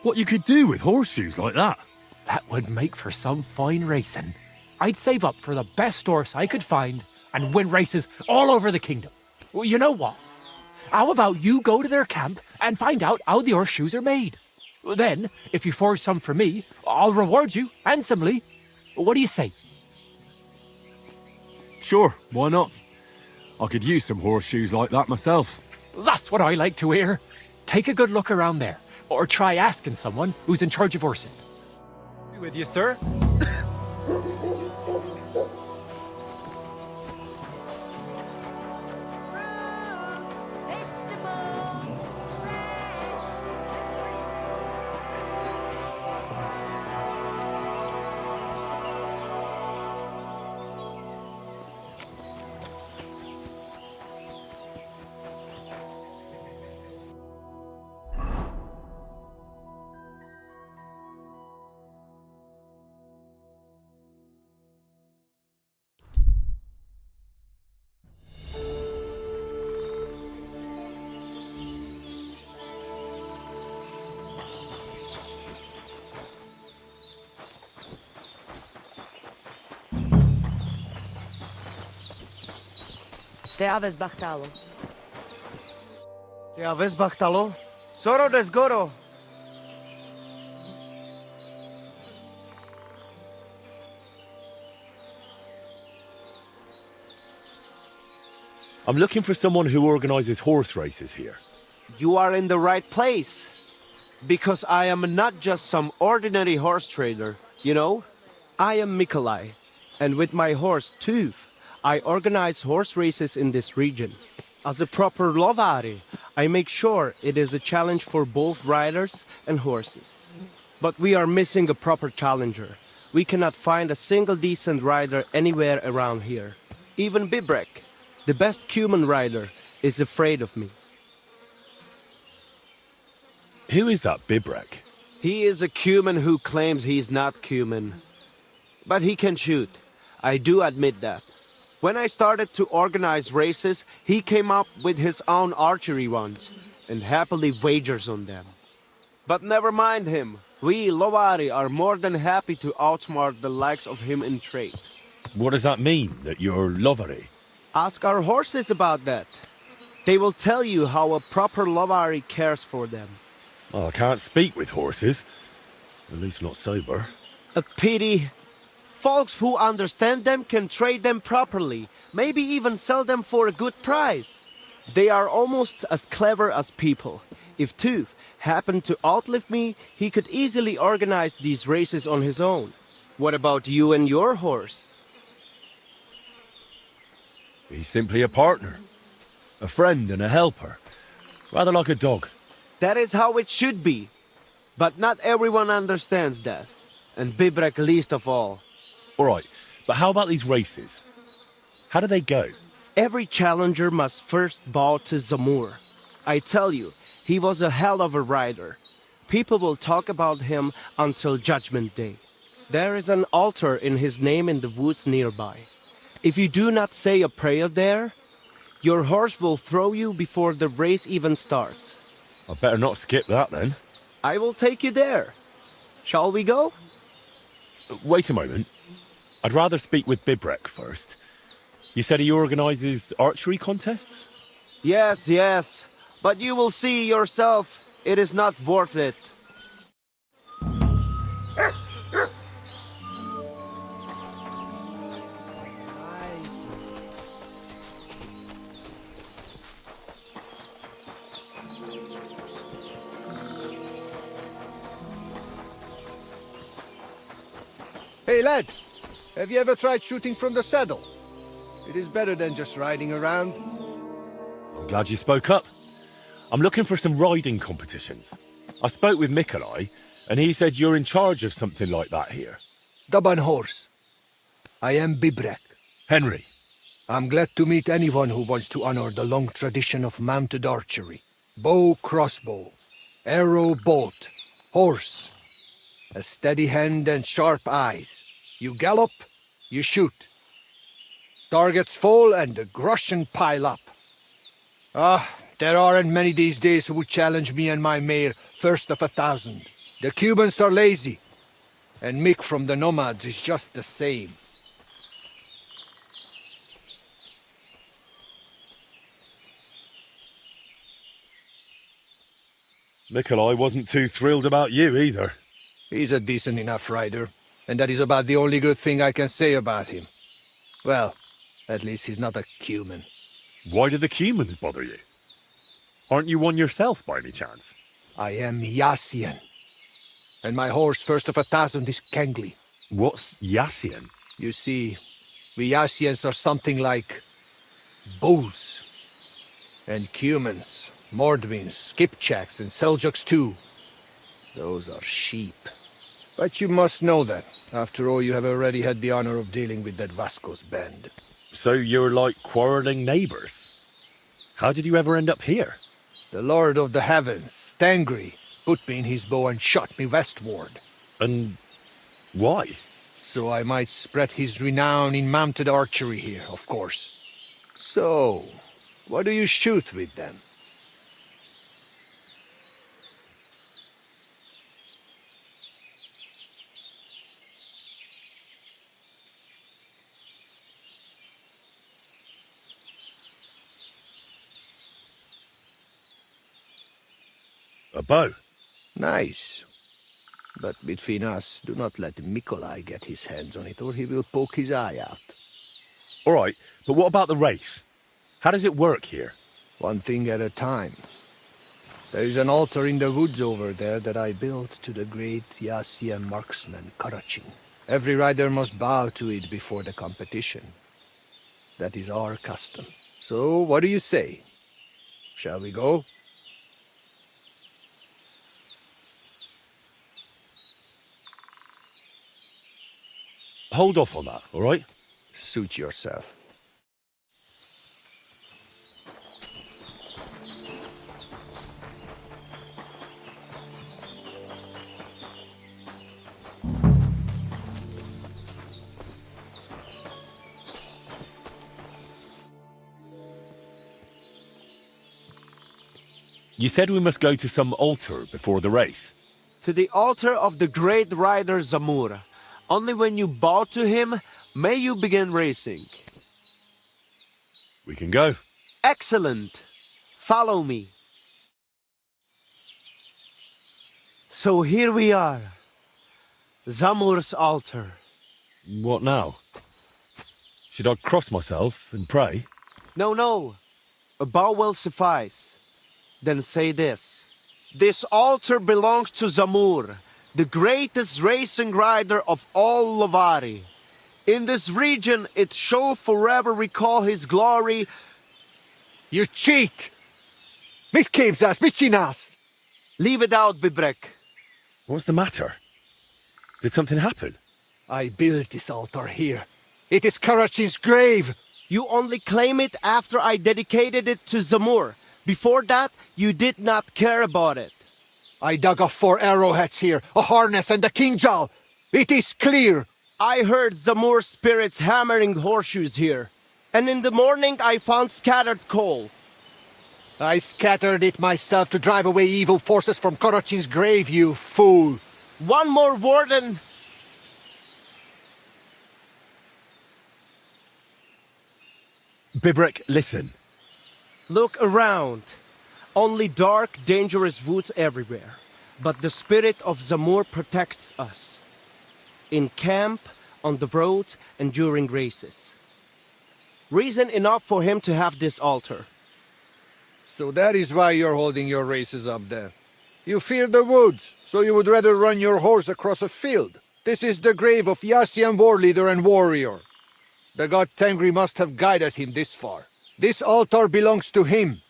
What you could do with horseshoes like that? That would make for some fine racing. I'd save up for the best horse I could find and win races all over the kingdom. Well, you know what? How about you go to their camp and find out how the horseshoes are made? Then, if you forge some for me, I'll reward you handsomely. What do you say? Sure, why not? I could use some horseshoes like that myself. That's what I like to hear. Take a good look around there, or try asking someone who's in charge of horses. Be with you, sir. Te aves bachtalo. Te aves bachtalo? Soro desgoro. I'm looking for someone who organizes horse races here. You are in the right place. Because I am not just some ordinary horse trader, you know? I am Mikolai, and with my horse, Tuv, I organize horse races in this region. As a proper lovari, I make sure it is a challenge for both riders and horses. But we are missing a proper challenger. We cannot find a single decent rider anywhere around here. Even Bibrek, the best Cuman rider, is afraid of me. Who is that Bibrek? He is a Cuman who claims he's not Cuman. But he can shoot. I do admit that. When I started to organize races, he came up with his own archery ones, and happily wagers on them. But never mind him. We, Lovari, are more than happy to outsmart the likes of him in trade. What does that mean, that you're Lovari? Ask our horses about that. They will tell you how a proper Lovari cares for them. Well, I can't speak with horses. At least not sober. A pity. Folks who understand them can trade them properly, maybe even sell them for a good price. They are almost as clever as people. If Tuv happened to outlive me, he could easily organize these races on his own. What about you and your horse? He's simply a partner. A friend and a helper. Rather like a dog. That is how it should be. But not everyone understands that. And Bibrek least of all. All right, but how about these races? How do they go? Every challenger must first bow to Zamur. I tell you, he was a hell of a rider. People will talk about him until Judgment Day. There is an altar in his name in the woods nearby. If you do not say a prayer there, your horse will throw you before the race even starts. I better not skip that then. I will take you there. Shall we go? Wait a moment. I'd rather speak with Bibrek first. You said he organizes archery contests? Yes, yes. But you will see yourself. It is not worth it. Hey, lad. Have you ever tried shooting from the saddle? It is better than just riding around. I'm glad you spoke up. I'm looking for some riding competitions. I spoke with Mikolai, and he said you're in charge of something like that here. Daban horse. I am Bibrek. Henry. I'm glad to meet anyone who wants to honor the long tradition of mounted archery. Bow, crossbow, arrow, bolt, horse. A steady hand and sharp eyes. You gallop, you shoot. Targets fall and the groschen pile up. There aren't many these days who would challenge me and my mare first of 1,000. The Cubans are lazy, and Mick from the Nomads is just the same. Nikolai wasn't too thrilled about you either. He's a decent enough rider, and that is about the only good thing I can say about him. Well, at least he's not a Cuman. Why do the Cumans bother you? Aren't you one yourself by any chance? I am Yassian. And my horse, first of 1,000, is Kengli. What's Yassian? You see, we Yassians are something like bulls. And Cumans, Mordvins, Kipchaks, and Seljuks too. Those are sheep. But you must know that. After all, you have already had the honor of dealing with that Vasco's band. So you're like quarreling neighbours? How did you ever end up here? The Lord of the Heavens, Tangri, put me in his bow and shot me westward. And why? So I might spread his renown in mounted archery here, of course. So, what do you shoot with then? A bow? Nice. But between us, do not let Mikolai get his hands on it, or he will poke his eye out. All right, but what about the race? How does it work here? One thing at a time. There is an altar in the woods over there that I built to the great Yassian marksman, Karachin. Every rider must bow to it before the competition. That is our custom. So, what do you say? Shall we go? Hold off on that, all right? Suit yourself. You said we must go to some altar before the race. To the altar of the great rider Zamur. Only when you bow to him, may you begin racing. We can go. Excellent. Follow me. So here we are. Zamur's altar. What now? Should I cross myself and pray? No. A bow will suffice. Then say this. This altar belongs to Zamur, the greatest racing rider of all Lavari. In this region, it shall forever recall his glory. You cheat! Mitkebzas, Michinas! Leave it out, Bibrek. What's the matter? Did something happen? I built this altar here. It is Karachin's grave! You only claim it after I dedicated it to Zamur. Before that, you did not care about it. I dug up 4 arrowheads here, a harness and a kingjal. It is clear. I heard Zamur spirits hammering horseshoes here. And in the morning I found scattered coal. I scattered it myself to drive away evil forces from Karachin's grave, you fool. One more word and... Bibrek, listen. Look around. Only dark, dangerous woods everywhere. But the spirit of Zamur protects us. In camp, on the road, and during races. Reason enough for him to have this altar. So that is why you're holding your races up there. You fear the woods, so you would rather run your horse across a field. This is the grave of Yassian war leader and warrior. The god Tengri must have guided him this far. This altar belongs to him.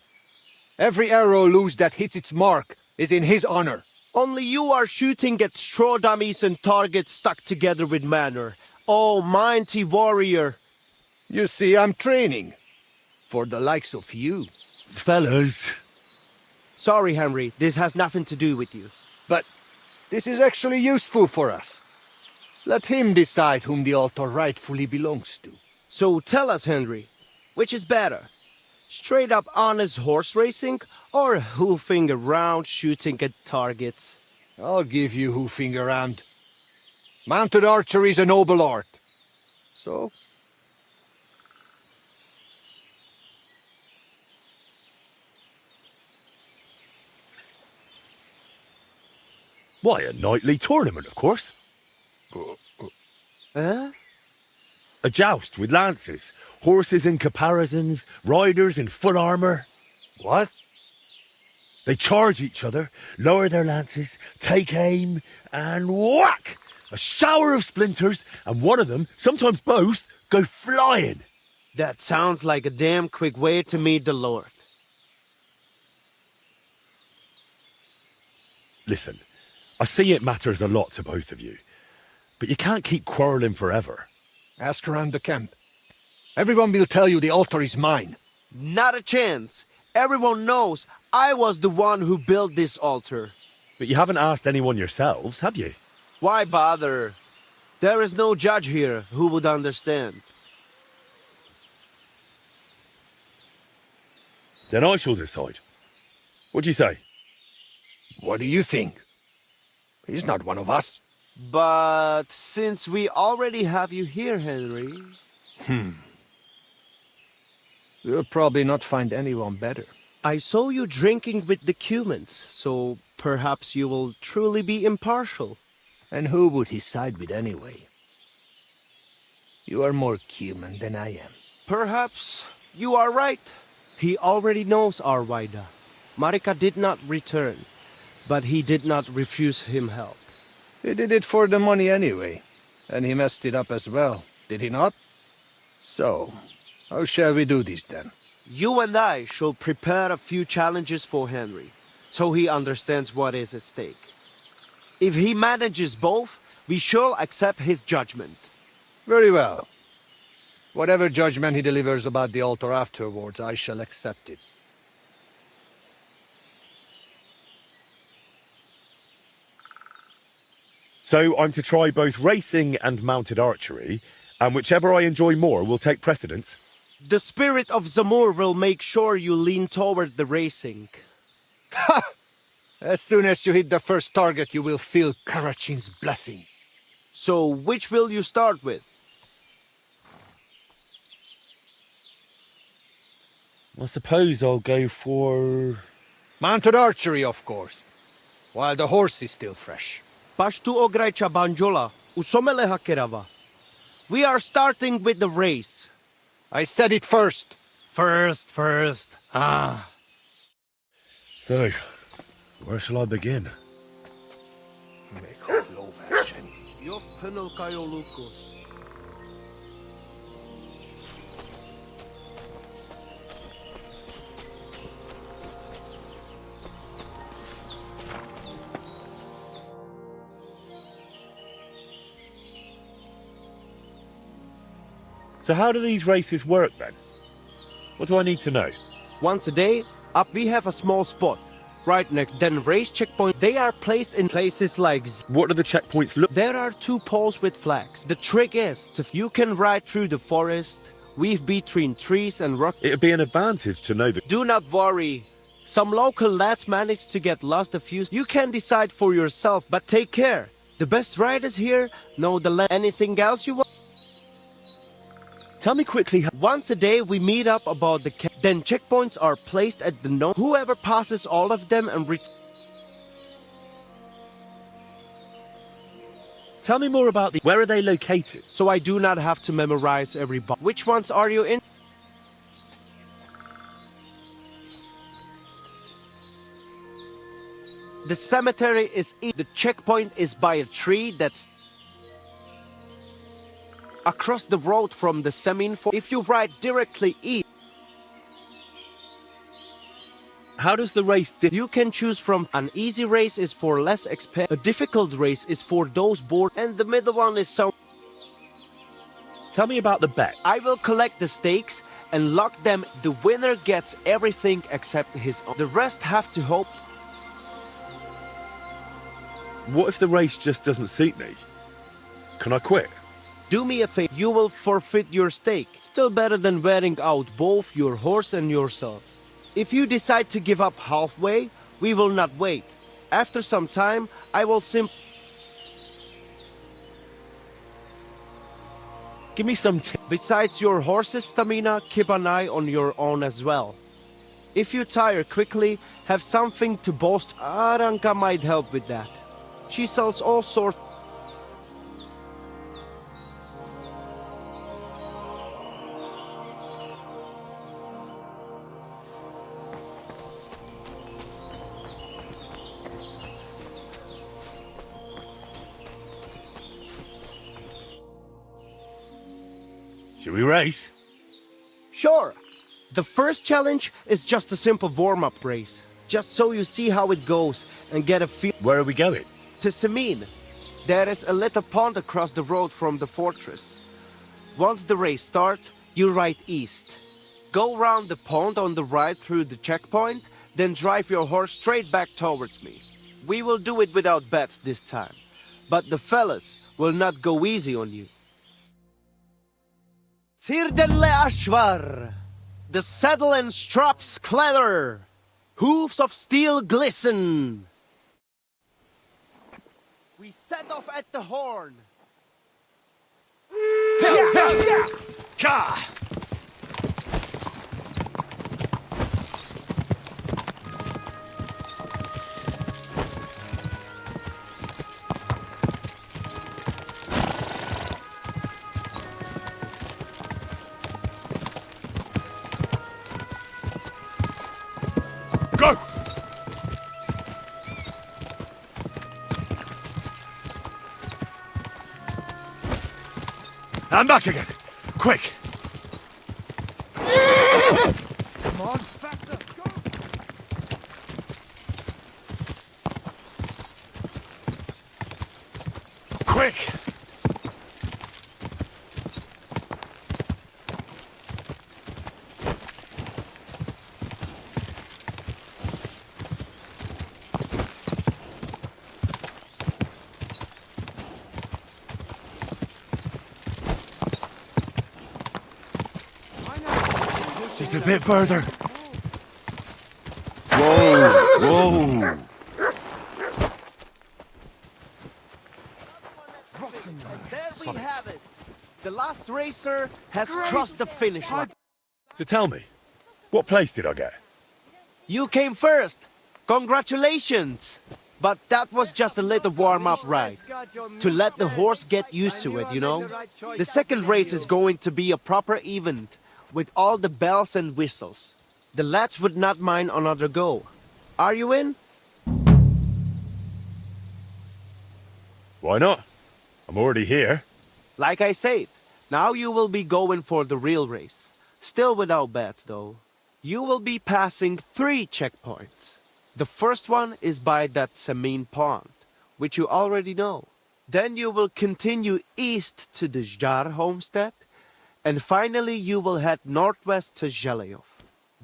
Every arrow loose that hits its mark is in his honor. Only you are shooting at straw dummies and targets stuck together with manner. Oh, mighty warrior. You see, I'm training. For the likes of you. Fellas. Sorry, Henry. This has nothing to do with you. But this is actually useful for us. Let him decide whom the altar rightfully belongs to. So tell us, Henry, which is better? Straight up honest horse racing or hoofing around shooting at targets? I'll give you hoofing around. Mounted archery is a noble art. So? Why, a knightly tournament, of course. Huh? A joust with lances, horses in caparisons, riders in full armour. What? They charge each other, lower their lances, take aim, and whack! A shower of splinters, and one of them, sometimes both, go flying. That sounds like a damn quick way to meet the Lord. Listen, I see it matters a lot to both of you, but you can't keep quarrelling forever. Ask around the camp. Everyone will tell you the altar is mine. Not a chance. Everyone knows I was the one who built this altar. But you haven't asked anyone yourselves, have you? Why bother? There is no judge here who would understand. Then I shall decide. What do you say? What do you think? He's not one of us. But since we already have you here, Henry... We'll probably not find anyone better. I saw you drinking with the Cumans, so perhaps you will truly be impartial. And who would he side with anyway? You are more Cuman than I am. Perhaps you are right. He already knows our Waida. Marika did not return, but he did not refuse him help. He did it for the money anyway, and he messed it up as well, did he not? So, how shall we do this then? You and I shall prepare a few challenges for Henry, so he understands what is at stake. If he manages both, we shall accept his judgment. Very well. Whatever judgment he delivers about the altar afterwards, I shall accept it. So I'm to try both racing and mounted archery, and whichever I enjoy more will take precedence. The spirit of Zamur will make sure you lean toward the racing. Ha! As soon as you hit the first target, you will feel Karachin's blessing. So, which will you start with? I suppose I'll go for... Mounted archery, of course. While the horse is still fresh. Pashtu ograjcha banjola, usomele hakerava. We are starting with the race. I said it first. First. Ah. So, where shall I begin? So how do these races work then? What do I need to know? Once a day, up we have a small spot. Right next, then race checkpoint. They are placed in places like... What do the checkpoints look? There are 2 poles with flags. The trick is, you can ride through the forest, weave between trees and rock. It'd be an advantage to know that... Do not worry. Some local lads managed to get lost a few... You can decide for yourself, but take care. The best riders here know the land. Anything else you want? Tell me quickly... Once a day we meet up about the camp. Then checkpoints are placed at the node. Whoever passes all of them and Tell me more about the... Where are they located? So I do not have to memorize every box. Which ones are you in? The cemetery is... The checkpoint is by a tree that's... across the road from the Semin. If you ride directly east... How does the race You can choose from... An easy race is for less expensive. A difficult race is for those bored. And the middle one is so... Tell me about the bet. I will collect the stakes and lock them. The winner gets everything except his own. The rest have to hope. What if the race just doesn't suit me? Can I quit? Do me a favor. You will forfeit your stake. Still better than wearing out both your horse and yourself. If you decide to give up halfway, we will not wait. After some time, I will Give me some Besides your horse's stamina, keep an eye on your own as well. If you tire quickly, have something to boast. Aranka might help with that. She sells all sorts. Should we race? Sure. The first challenge is just a simple warm-up race. Just so you see how it goes and get a feel. Where are we going? To Semin. There is a little pond across the road from the fortress. Once the race starts, you ride east. Go round the pond on the right through the checkpoint, then drive your horse straight back towards me. We will do it without bets this time, but the fellas will not go easy on you. Tirdenle Ashvar. The saddle and straps clatter. Hoofs of steel glisten. We set off at the horn. Go! I'm back again. Quick! Come on, faster, go! Quick! Just a bit further. Whoa, whoa. There we have it. The last racer has crossed the finish line. So tell me, what place did I get? You came first. Congratulations. But that was just a little warm-up ride. To let the horse get used to it, you know? The second race is going to be a proper event, with all the bells and whistles. The lads would not mind another go. Are you in? Why not? I'm already here. Like I said, now you will be going for the real race. Still without bets, though. You will be passing 3 checkpoints. The first one is by that Semin pond, which you already know. Then you will continue east to the Zhar homestead, and finally you will head northwest to Zheleyov.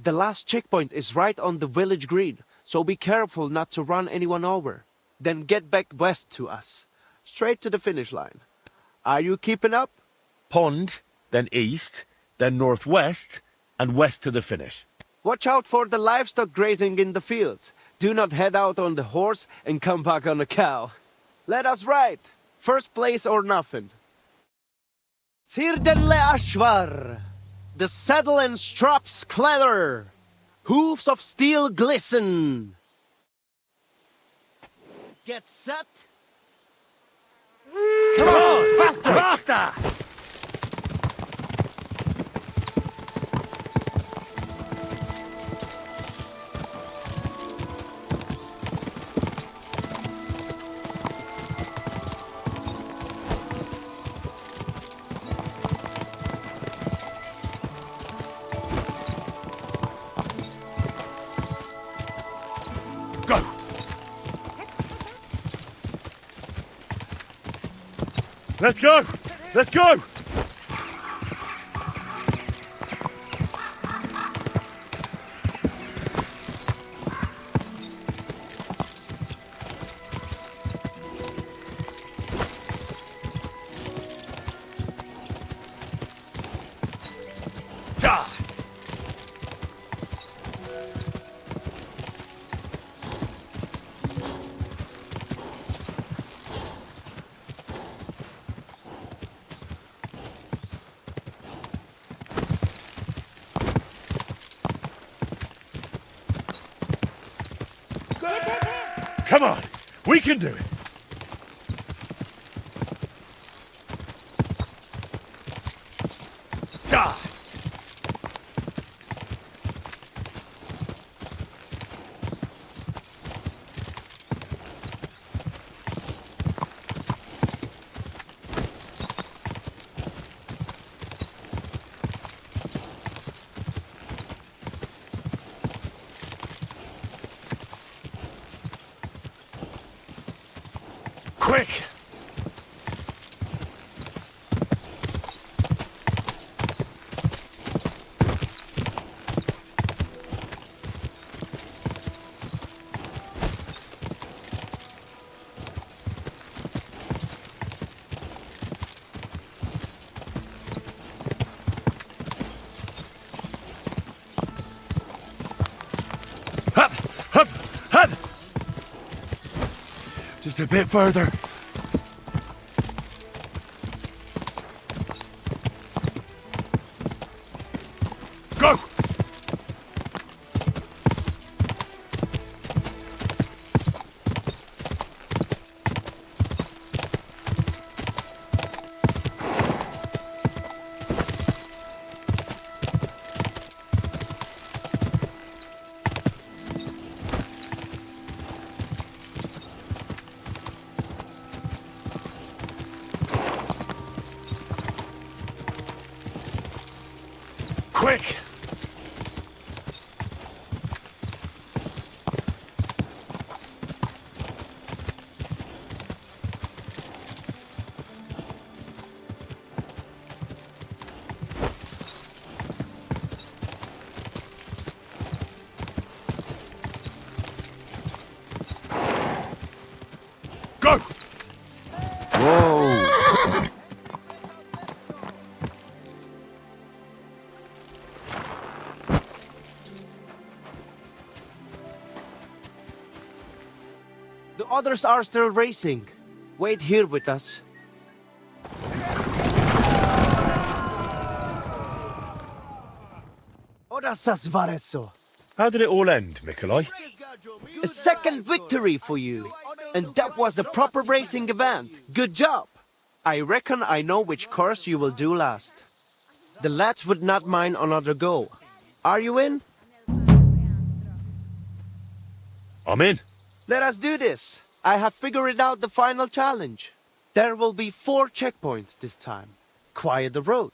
The last checkpoint is right on the village green, so be careful not to run anyone over. Then get back west to us, straight to the finish line. Are you keeping up? Pond, then east, then northwest, and west to the finish. Watch out for the livestock grazing in the fields. Do not head out on the horse and come back on a cow. Let us ride. First place or nothing. Tirdenle Ashvar. The saddle and straps clatter. Hoofs of steel glisten. Get set. Come on! Faster! Faster! Go! Let's go! Let's go! Ja! Come on, we can do it. Quick! Hup! Hup! Hup! Just a bit further. Go! Quick! Go! Whoa! The others are still racing. Wait here with us. Odasas Vareso. How did it all end, Mikolai? A second victory for you. And that was a proper racing event. Good job. I reckon I know which course you will do last. The lads would not mind another go. Are you in? I'm in. Let us do this. I have figured out the final challenge. There will be 4 checkpoints this time. Quiet the road.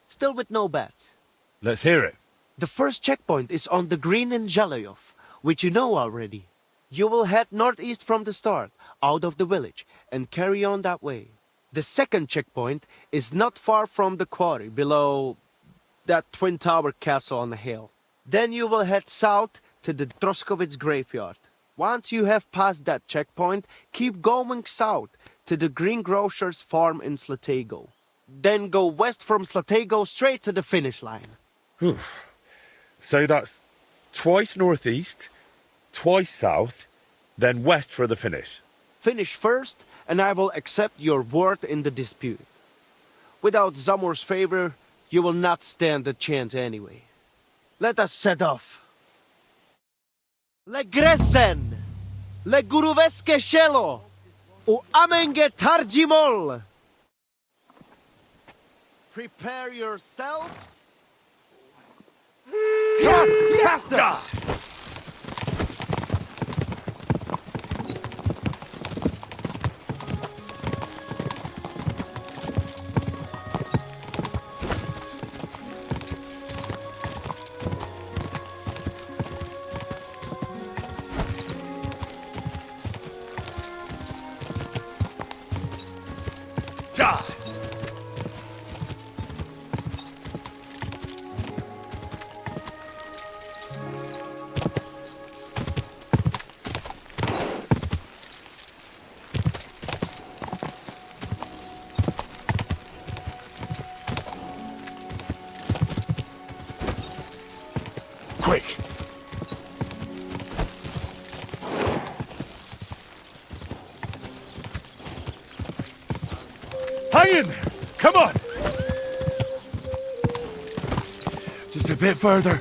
Still with no bets. Let's hear it. The first checkpoint is on the green in Jalayov, which you know already. You will head northeast from the start, out of the village, and carry on that way. The second checkpoint is not far from the quarry, below that twin-tower castle on the hill. Then you will head south to the Troskovitz graveyard. Once you have passed that checkpoint, keep going south to the greengrocer's farm in Slatego. Then go west from Slatego straight to the finish line. So that's twice northeast, twice south, then west for the finish. Finish first, and I will accept your word in the dispute. Without Zamor's favor, you will not stand a chance anyway. Let us set off. Le Gresen, le Guruveske Shelo, u Amenge Tarjimol. Prepare yourselves. Faster! Quick! Hang in there! Come on! Just a bit further.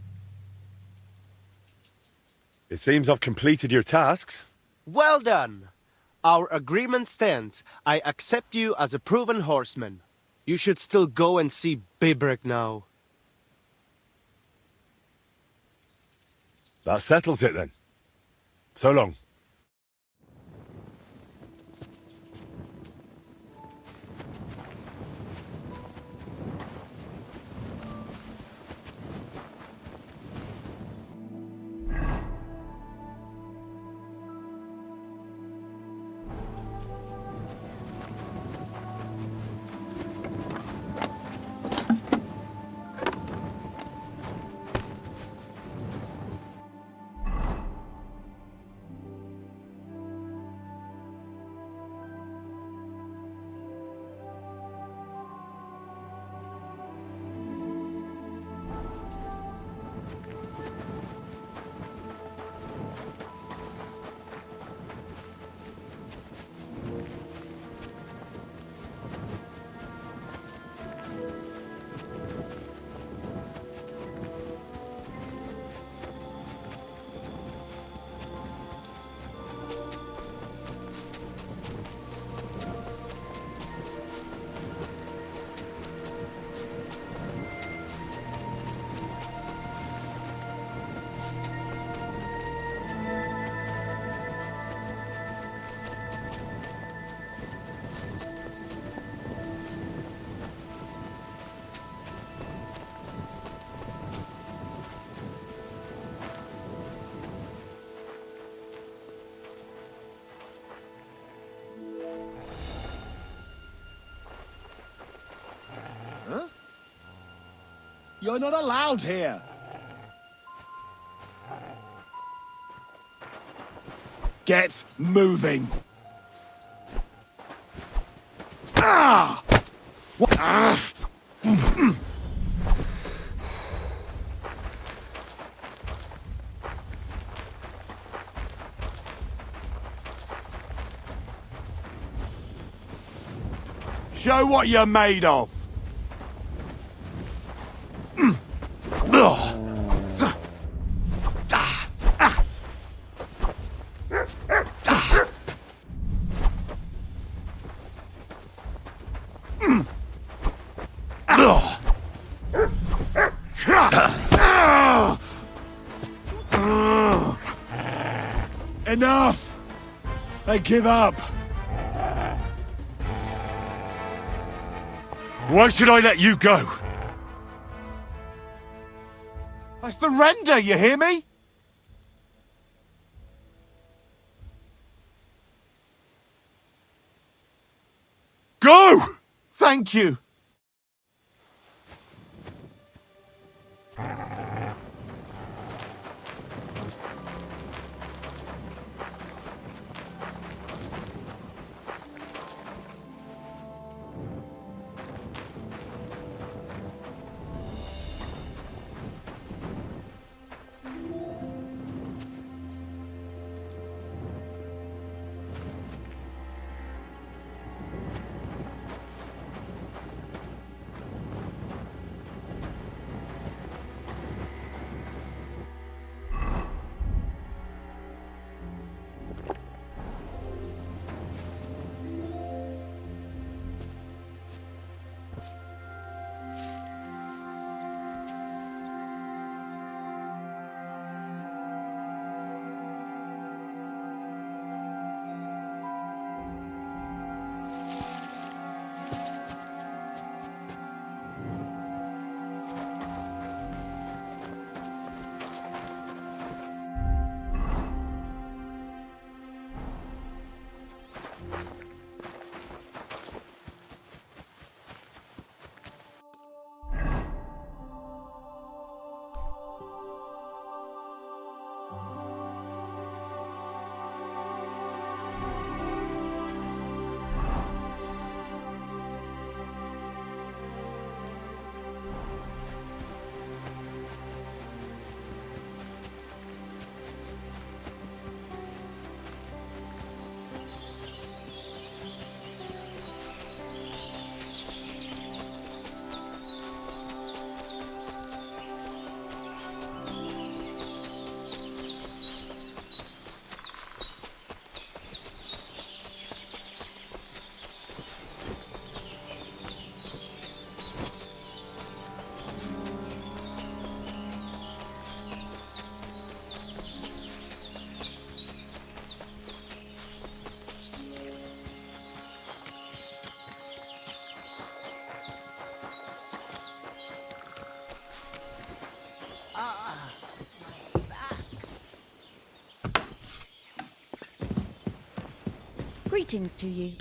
It seems I've completed your tasks. Well done. Our agreement stands. I accept you as a proven horseman. You should still go and see Bibrick now. That settles it then. So long. You're not allowed here. Get moving. Ah! What? Ah! Show what you're made of. Enough! I give up. Why should I let you go? I surrender, you hear me? Go! Thank you. Greetings to you.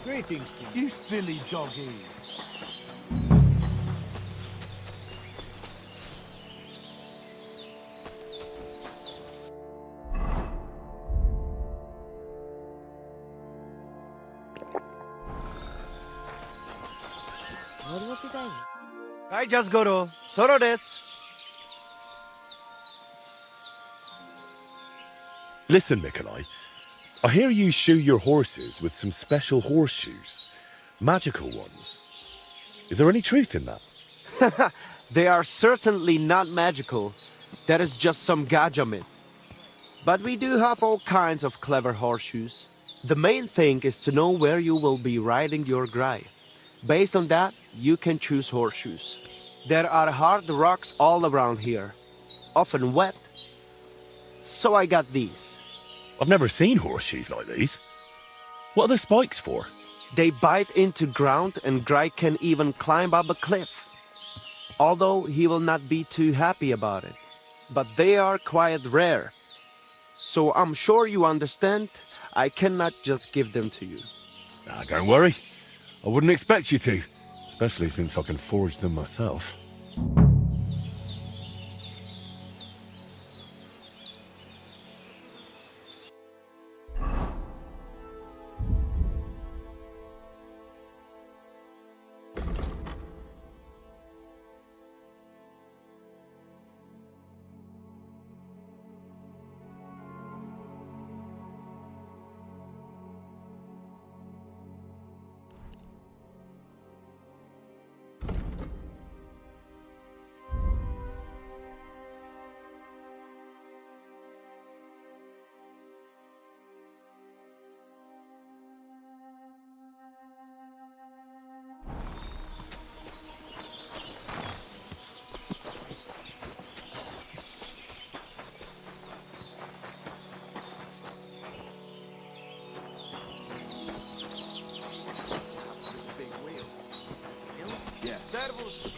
Greetings to you. You silly doggy. I just go to Soro desu. Listen, Mikolai. I hear you shoe your horses with some special horseshoes. Magical ones. Is there any truth in that? They are certainly not magical. That is just some gaja myth. But we do have all kinds of clever horseshoes. The main thing is to know where you will be riding your grai. Based on that, you can choose horseshoes. There are hard rocks all around here, often wet. So I got these. I've never seen horseshoes like these. What are the spikes for? They bite into ground and Grai can even climb up a cliff. Although he will not be too happy about it. But they are quite rare. So I'm sure you understand, I cannot just give them to you. Don't worry. I wouldn't expect you to. Especially since I can forge them myself.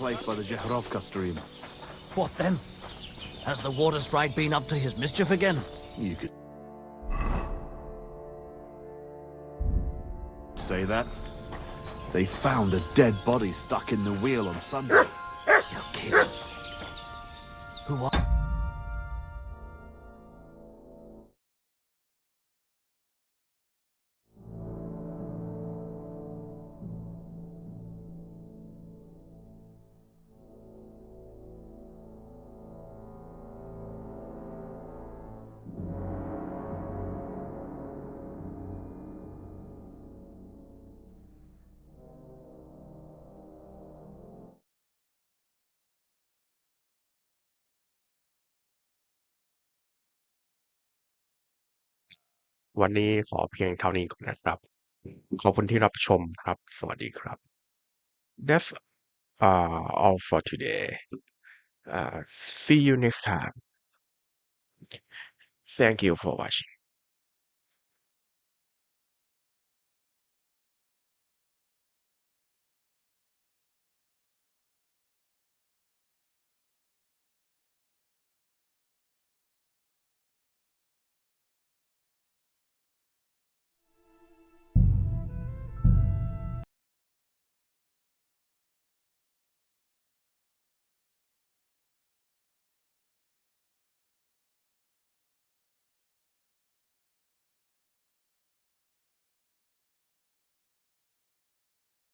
replaced by the Jehrovka stream. What then? Has the water sprite been up to his mischief again? You could say that. They found a dead body stuck in the wheel on Sunday. You're kidding. Who are... วันนี้ขอเพียงเท่านี้ก่อนนะครับขอบคุณที่รับชมครับสวัสดีครับ That's all for today. See you next time. Thank you for watching.